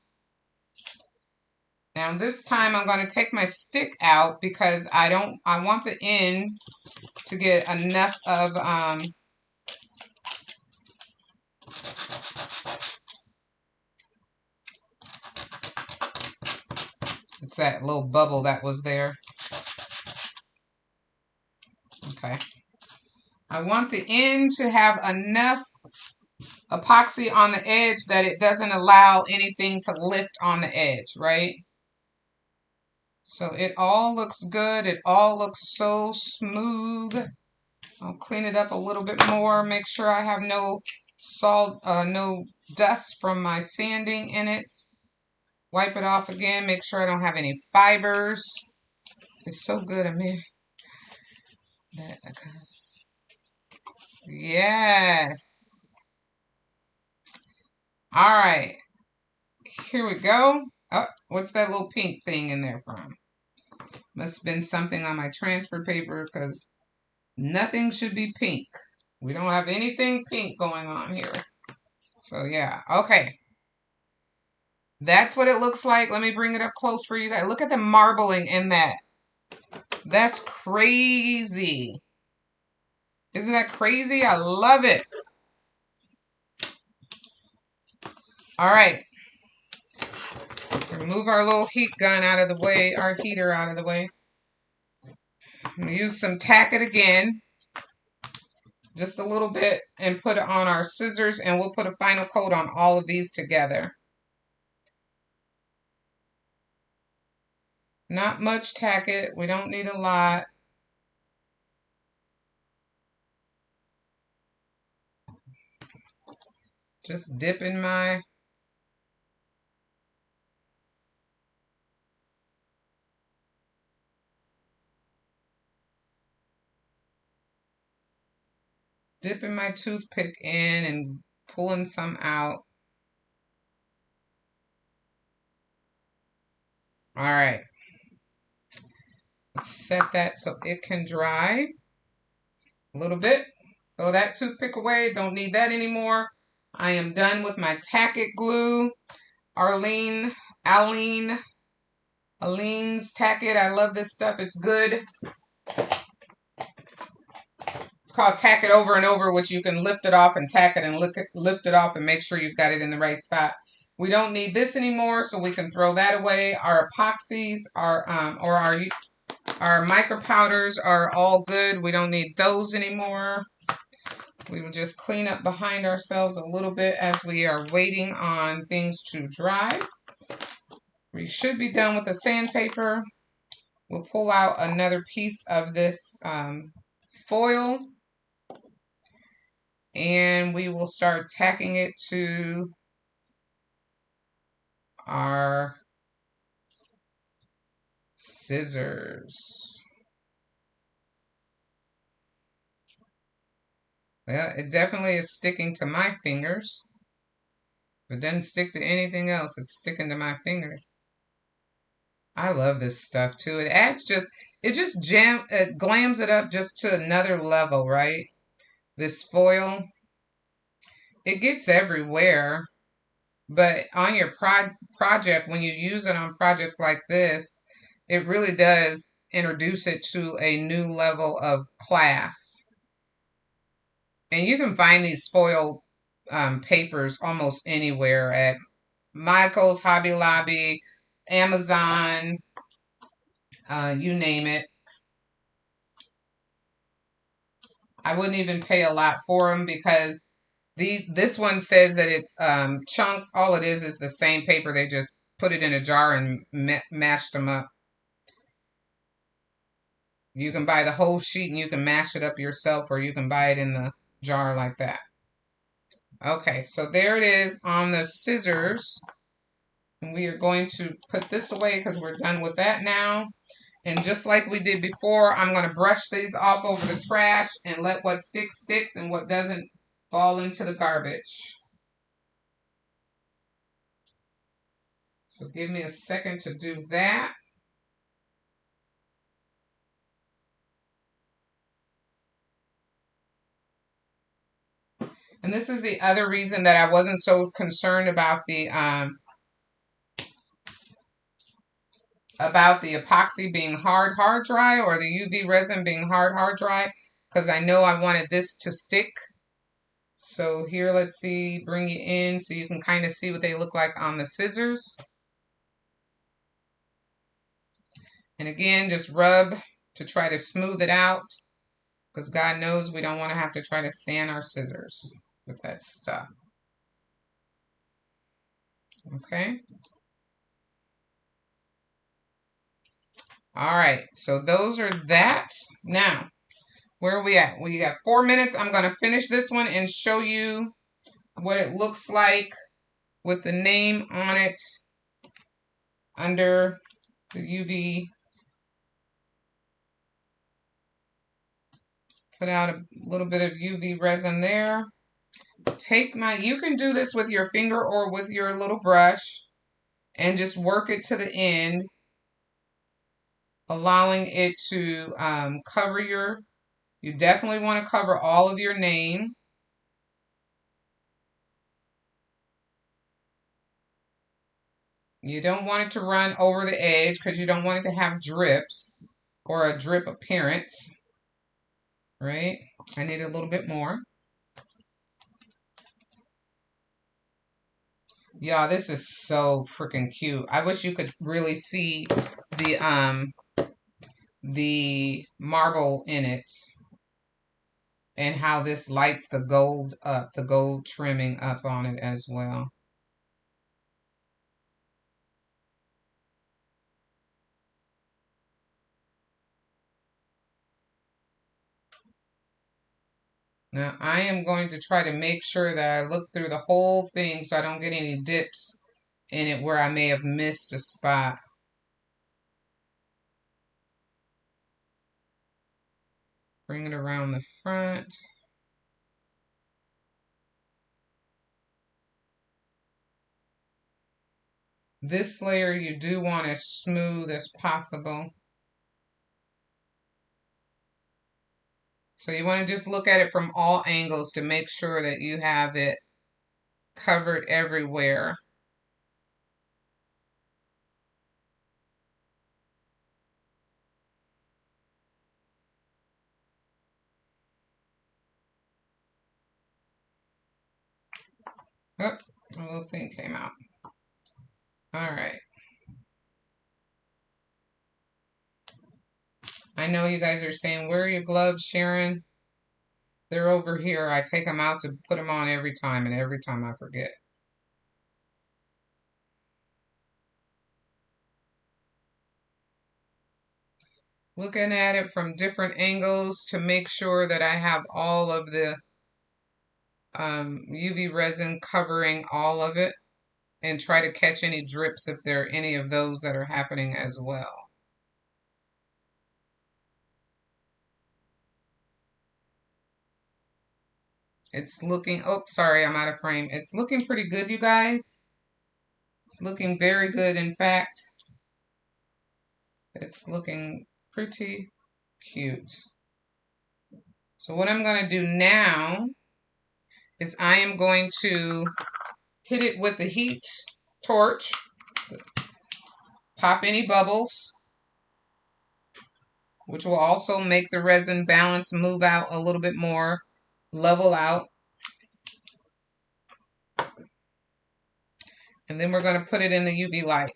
Now this time I'm going to take my stick out because I want the end to get enough of it's that little bubble that was there. Okay. I want the end to have enough epoxy on the edge that it doesn't allow anything to lift on the edge, right? So it all looks good. It all looks so smooth. I'll clean it up a little bit more. Make sure I have no salt, no dust from my sanding in it. Wipe it off again. Make sure I don't have any fibers. It's so good, I mean. Yes. All right. Here we go. Oh, what's that little pink thing in there from? Must have been something on my transfer paper because nothing should be pink. We don't have anything pink going on here. So yeah, okay. That's what it looks like. Let me bring it up close for you guys. Look at the marbling in that. That's crazy. Isn't that crazy? I love it. All right. Remove our little heat gun out of the way, our heater out of the way. I'm going to use some tack it again. Just a little bit and put it on our scissors and we'll put a final coat on all of these together. Not much tack it. We don't need a lot. Just dip in my toothpick in and pulling some out. All right. Let's set that so it can dry a little bit. Throw that toothpick away. Don't need that anymore. I am done with my tack it glue. Aleene's tack it. I love this stuff. It's good. It's called tack it over and over, which you can lift it off and tack it and lift it off and make sure you've got it in the right spot. We don't need this anymore, so we can throw that away. Our epoxies are, or our micro powders are all good. We don't need those anymore. We will just clean up behind ourselves a little bit as we are waiting on things to dry. We should be done with the sandpaper. We'll pull out another piece of this foil and we will start tacking it to our scissors. Well, it definitely is sticking to my fingers. If it doesn't stick to anything else, it's sticking to my fingers. I love this stuff too. It glams it up just to another level, right? This foil, it gets everywhere. But on your project, when you use it on projects like this, it really does introduce it to a new level of class. And you can find these foil papers almost anywhere at Michael's, Hobby Lobby, Amazon, you name it. I wouldn't even pay a lot for them because this one says that it's chunks. All it is the same paper. They just put it in a jar and mashed them up. You can buy the whole sheet and you can mash it up yourself, or you can buy it in the jar like that. Okay, so there it is on the scissors. And we are going to put this away because we're done with that now. And just like we did before, I'm going to brush these off over the trash and let what sticks sticks and what doesn't fall into the garbage. So give me a second to do that. And this is the other reason that I wasn't so concerned about the epoxy being hard dry, or the UV resin being hard dry, because I know I wanted this to stick. So here, let's see, bring it in so you can kind of see what they look like on the scissors. And again, just rub to try to smooth it out, because God knows we don't want to have to try to sand our scissors with that stuff. Okay. All right, so those are that. Now, where are we at? We got 4 minutes. I'm going to finish this one and show you what it looks like with the name on it under the UV. Put out a little bit of UV resin there. You can do this with your finger or with your little brush and just work it to the end, allowing it to cover you definitely want to cover all of your name. You don't want it to run over the edge because you don't want it to have drips or a drip appearance, right? I need a little bit more. Yeah, this is so freaking cute. I wish you could really see the marble in it and how this lights the gold up, the gold trimming up on it as well. Now, I am going to try to make sure that I look through the whole thing so I don't get any dips in it where I may have missed a spot. Bring it around the front. This layer you do want as smooth as possible. So you want to just look at it from all angles to make sure that you have it covered everywhere. Oh, a little thing came out. All right. I know you guys are saying, where are your gloves, Sharon? They're over here. I take them out to put them on every time, and every time I forget. Looking at it from different angles to make sure that I have all of the UV resin covering all of it, and try to catch any drips if there are any of those that are happening as well. It's looking, oh, sorry, I'm out of frame. It's looking pretty good, you guys. It's looking very good, in fact. It's looking pretty cute. So what I'm going to do now is I am going to hit it with the heat torch. Pop any bubbles, which will also make the resin balance move out a little bit more, level out. And then we're going to put it in the UV light.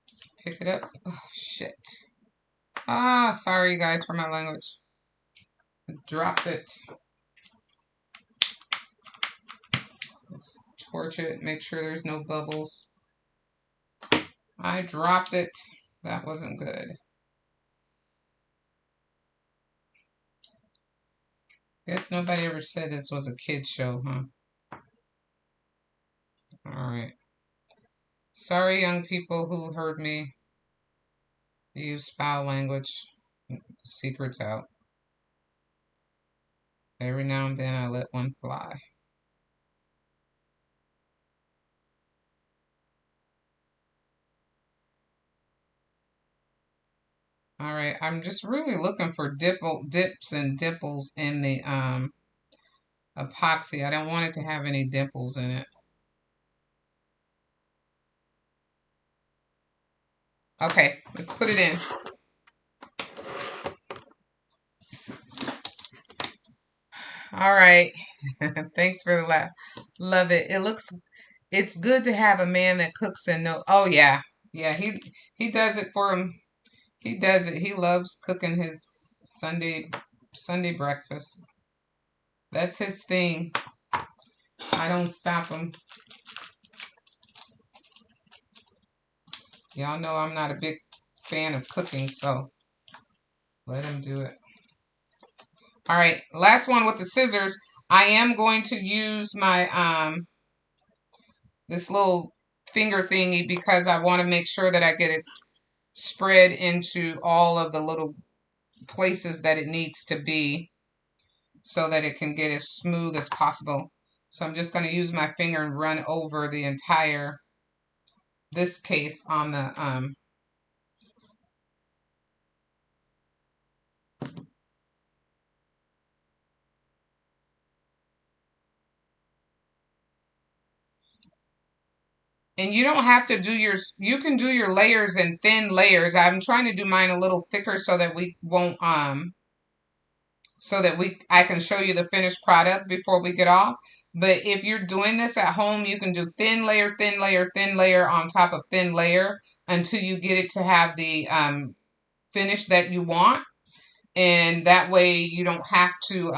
Just pick it up. Oh, shit. Ah, sorry, guys, for my language. I dropped it. Let's torch it, make sure there's no bubbles. I dropped it. That wasn't good. Guess nobody ever said this was a kid show, huh? All right. Sorry, young people who heard me use foul language. Secrets out. Every now and then I let one fly. All right, I'm just really looking for dips and dimples in the epoxy. I don't want it to have any dimples in it. Okay, let's put it in. All right. Thanks for the laugh. Love it. It's good to have a man that cooks and know. Oh yeah. Yeah, he does it for him. He does it. He loves cooking his Sunday breakfast. That's his thing. I don't stop him. Y'all know I'm not a big fan of cooking, so let him do it. All right, last one with the scissors. I am going to use my this little finger thingy because I want to make sure that I get it spread into all of the little places that it needs to be so that it can get as smooth as possible. So I'm just going to use my finger and run over the entire this case on the and you don't have to do you can do your layers in thin layers. I'm trying to do mine a little thicker so that we won't I can show you the finished product before we get off. But if you're doing this at home, you can do thin layer, thin layer, thin layer on top of thin layer until you get it to have the finish that you want. And that way you don't have to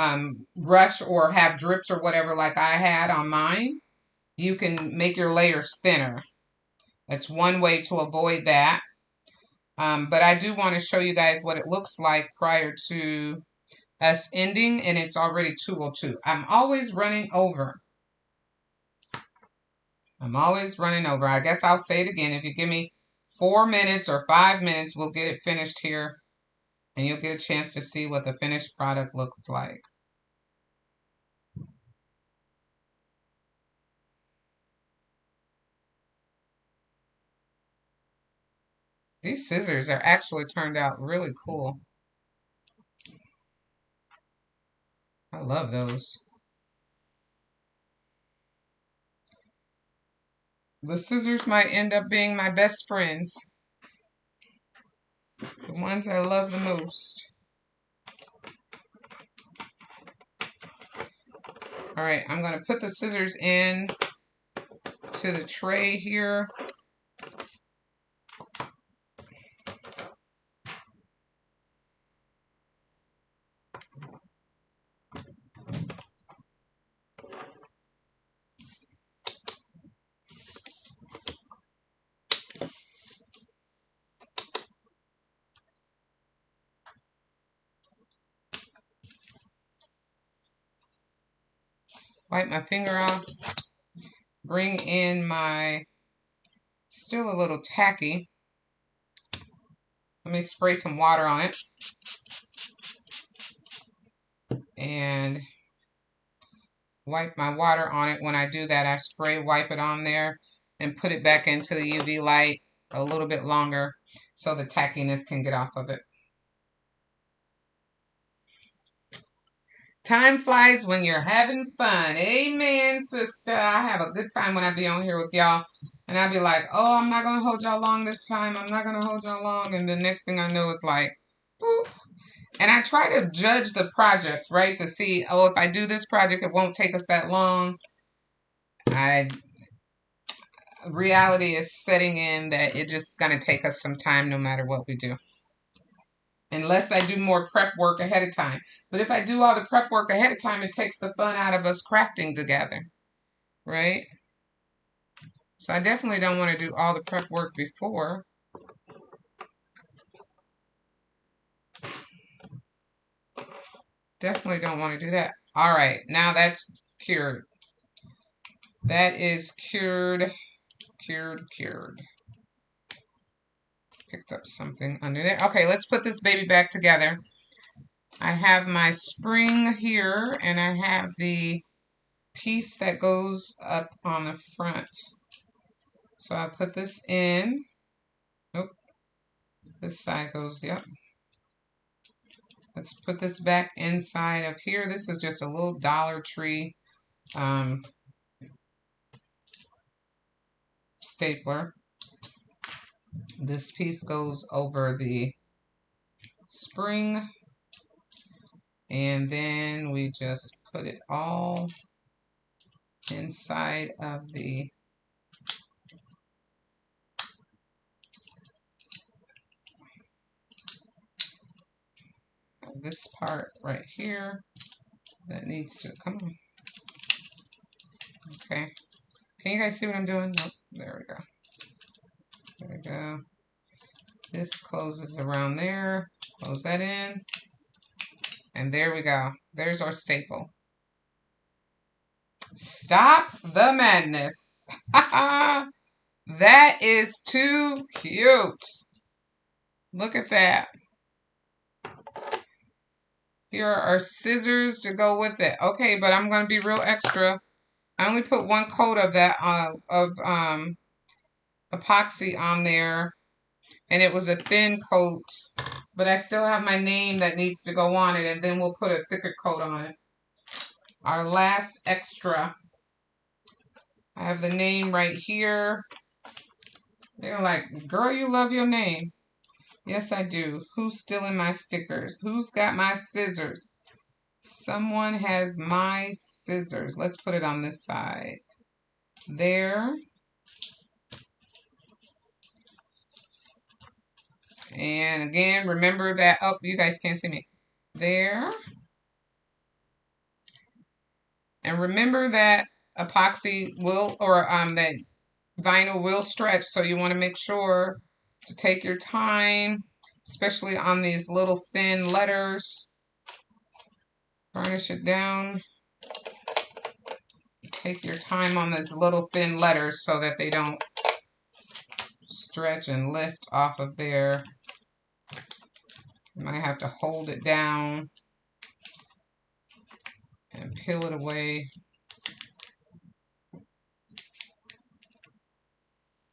rush or have drips or whatever like I had on mine. You can make your layers thinner. That's one way to avoid that. But I do want to show you guys what it looks like prior to us ending, and it's already 2:02. I'm always running over. I guess I'll say it again. If you give me 4 minutes or 5 minutes, we'll get it finished here, and you'll get a chance to see what the finished product looks like. These scissors are actually turned out really cool. I love those. The scissors might end up being my best friends. The ones I love the most. All right, I'm going to put the scissors in to the tray here. Wipe my finger off. Bring in my, still a little tacky. Let me spray some water on it. And wipe my water on it. When I do that, I wipe it on there and put it back into the UV light a little bit longer so the tackiness can get off of it. Time flies when you're having fun. Amen, sister. I have a good time when I be on here with y'all. And I be like, oh, I'm not going to hold y'all long this time. I'm not going to hold y'all long. And the next thing I know, it's like, boop. And I try to judge the projects, right? To see, oh, if I do this project, it won't take us that long. Reality is setting in that it's just going to take us some time no matter what we do. Unless I do more prep work ahead of time. But if I do all the prep work ahead of time, it takes the fun out of us crafting together, right? So I definitely don't want to do all the prep work before. Definitely don't want to do that. All right, now that's cured. That is cured. Picked up something under there. Okay, let's put this baby back together. I have my spring here, and I have the piece that goes up on the front. So I put this in. Nope. This side goes, yep. Let's put this back inside of here. This is just a little Dollar Tree stapler. This piece goes over the spring, and then we just put it all inside of this part right here that needs to come on. Okay, can you guys see what I'm doing? Nope. There we go. There we go. This closes around there. Close that in. And there we go. There's our staple. Stop the madness. That is too cute. Look at that. Here are our scissors to go with it. Okay, but I'm going to be real extra. I only put one coat of that epoxy on there, and it was a thin coat, but I still have my name that needs to go on it, and then we'll put a thicker coat on it. Our last extra. I have the name right here. They're like, girl, you love your name. Yes, I do. Who's stealing my stickers? Who's got my scissors? Someone has my scissors. Let's put it on this side. There. And again, remember that. Oh, you guys can't see me. There. And remember that epoxy will, or that vinyl will stretch. So you want to make sure to take your time, especially on these little thin letters. Varnish it down. Take your time on these little thin letters so that they don't stretch and lift off of there. You might have to hold it down and peel it away.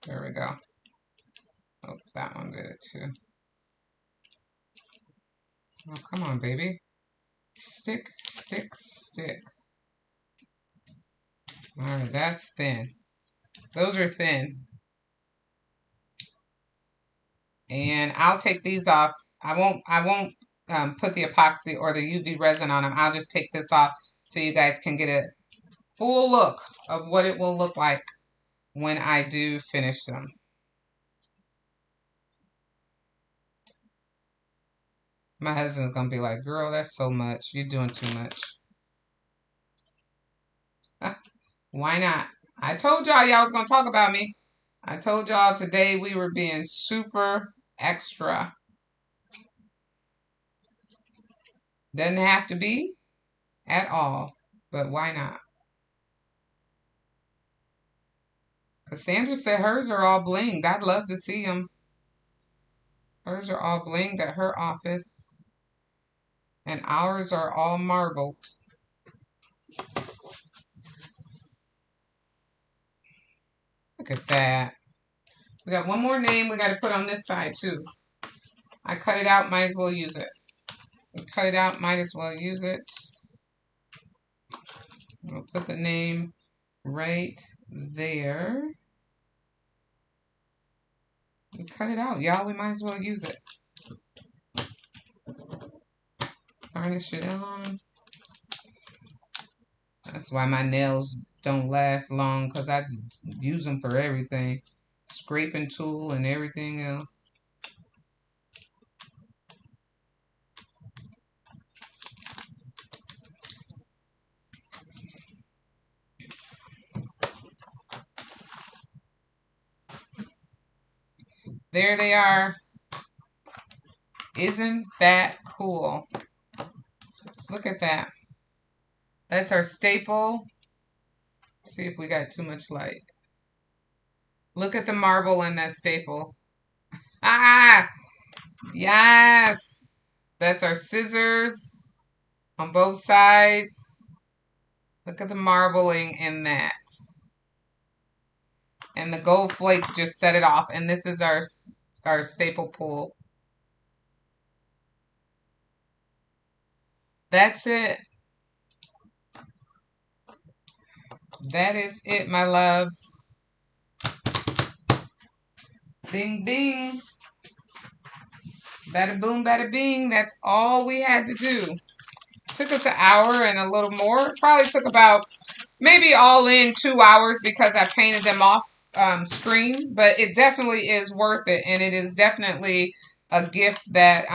There we go. Oh, that one did it too. Oh, come on, baby. Stick, stick, stick. All right, that's thin. Those are thin. And I'll take these off. I won't put the epoxy or the UV resin on them. I'll just take this off so you guys can get a full look of what it will look like when I do finish them. My husband's going to be like, girl, that's so much. You're doing too much. Why not? I told y'all was going to talk about me. I told y'all today we were being super extra. Doesn't have to be at all, but why not? Cassandra said hers are all blinged. I'd love to see them. Hers are all blinged at her office. And ours are all marbled. Look at that. We got one more name we got to put on this side too. I cut it out, might as well use it. Cut it out, might as well use it. We'll put the name right there. We cut it out, y'all. We might as well use it. Varnish it on. That's why my nails don't last long, because I use them for everything. Scraping tool and everything else. There they are. Isn't that cool? Look at that. That's our staple. See if we got too much light. Look at the marble in that staple. Ah, yes. That's our scissors on both sides. Look at the marbling in that. And the gold flakes just set it off. And this is our staple pull. That's it. That is it, my loves. Bing, bing. Bada boom, bada bing. That's all we had to do. Took us an hour and a little more. Probably took about maybe all in 2 hours because I painted them off screen. But it definitely is worth it. And it is definitely a gift that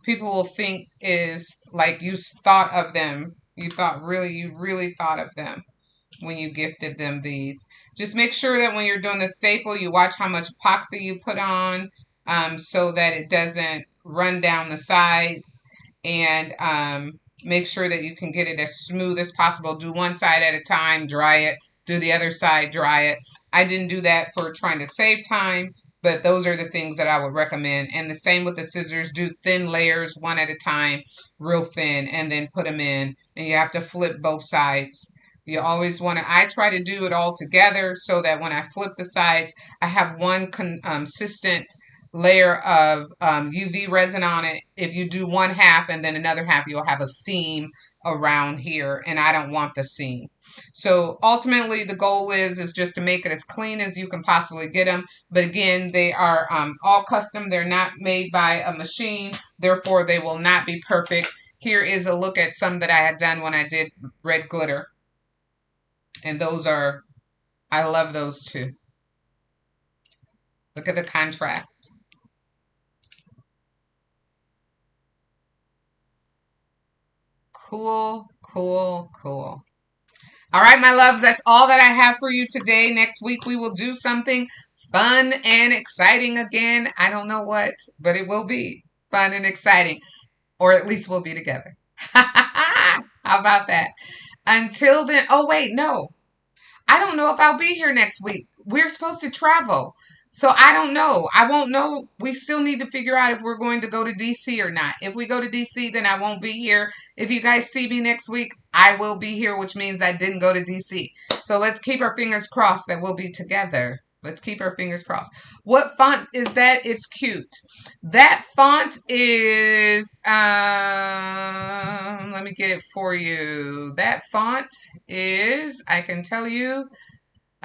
people will think is like you thought of them. You really thought of them when you gifted them these. Just make sure that when you're doing the staple, you watch how much epoxy you put on so that it doesn't run down the sides. And make sure that you can get it as smooth as possible. Do one side at a time, dry it. Do the other side, dry it. I didn't do that for trying to save time, but those are the things that I would recommend. And the same with the scissors. Do thin layers, one at a time, real thin, and then put them in. And you have to flip both sides. You always want to, I try to do it all together so that when I flip the sides, I have one consistent layer of UV resin on it. If you do one half and then another half, you'll have a seam around here, and I don't want the seam. So ultimately, the goal is just to make it as clean as you can possibly get them. But again, they are all custom. They're not made by a machine. Therefore, they will not be perfect. Here is a look at some that I had done when I did red glitter. And those are, I love those too. Look at the contrast. Cool, cool, cool. All right, my loves, that's all that I have for you today. Next week, we will do something fun and exciting again. I don't know what, but it will be fun and exciting. Or at least we'll be together. How about that? Until then, oh, wait, no. I don't know if I'll be here next week. We're supposed to travel. So I don't know. I won't know. We still need to figure out if we're going to go to DC or not. If we go to DC, then I won't be here. If you guys see me next week, I will be here, which means I didn't go to DC. So let's keep our fingers crossed that we'll be together. Let's keep our fingers crossed. What font is that? It's cute. That font is, let me get it for you. That font is, I can tell you,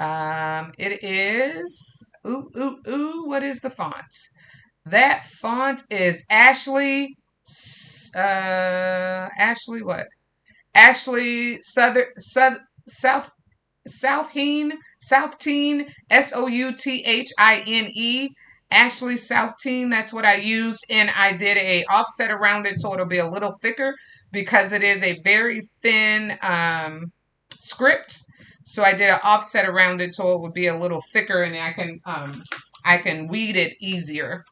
it is, what is the font? That font is Ashley, Ashley what? Ashley Southine, Southine, Ashley Southine, that's what I used, and I did a offset around it so it'll be a little thicker because it is a very thin script. So I did an offset around it so it would be a little thicker and I can weed it easier.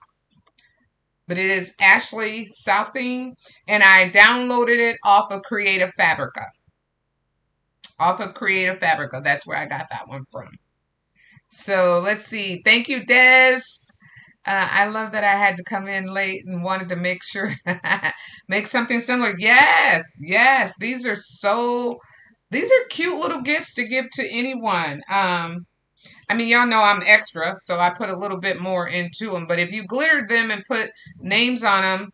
But it is Ashley Southine, and I downloaded it off of Creative Fabrica. That's where I got that one from. So let's see. Thank you, Des. I love that I had to come in late and wanted to make sure make something similar. Yes, yes. These are cute little gifts to give to anyone. I mean, y'all know I'm extra, so I put a little bit more into them. But if you glittered them and put names on them,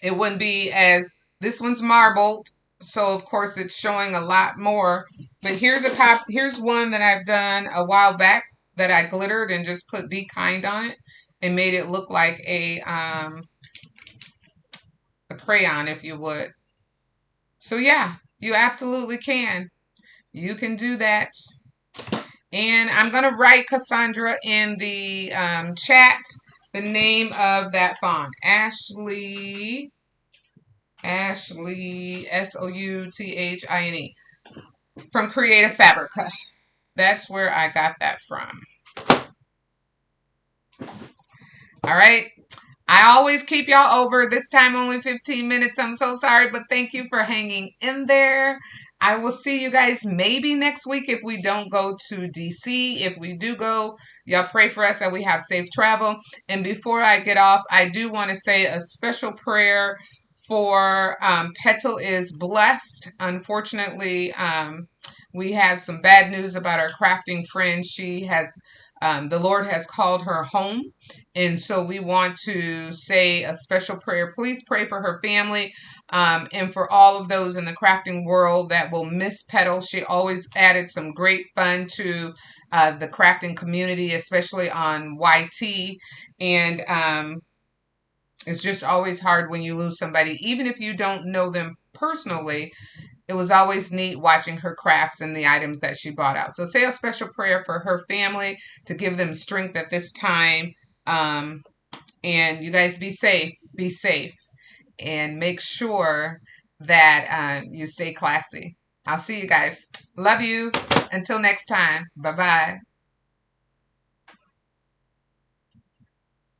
it wouldn't be as, this one's marbled. So of course it's showing a lot more. But here's here's one that I've done a while back that I glittered and just put Be Kind on it and made it look like a crayon, if you would. So yeah, you absolutely can. You can do that. And I'm going to write Cassandra in the chat the name of that font. Ashley, Southine, from Creative Fabrica. That's where I got that from. All right. I always keep y'all over. This time only 15 minutes. I'm so sorry, but thank you for hanging in there. I will see you guys maybe next week if we don't go to DC. If we do go, y'all pray for us that we have safe travel. And before I get off, I do want to say a special prayer for Petal is blessed. Unfortunately, we have some bad news about our crafting friend. She has, the Lord has called her home. And so we want to say a special prayer. Please pray for her family and for all of those in the crafting world that will miss Petal. She always added some great fun to the crafting community, especially on YT. And it's just always hard when you lose somebody, even if you don't know them personally. It was always neat watching her crafts and the items that she bought out. So say a special prayer for her family to give them strength at this time. Um, and you guys be safe. Be safe. And make sure that you stay classy. I'll see you guys. Love you. Until next time. Bye-bye.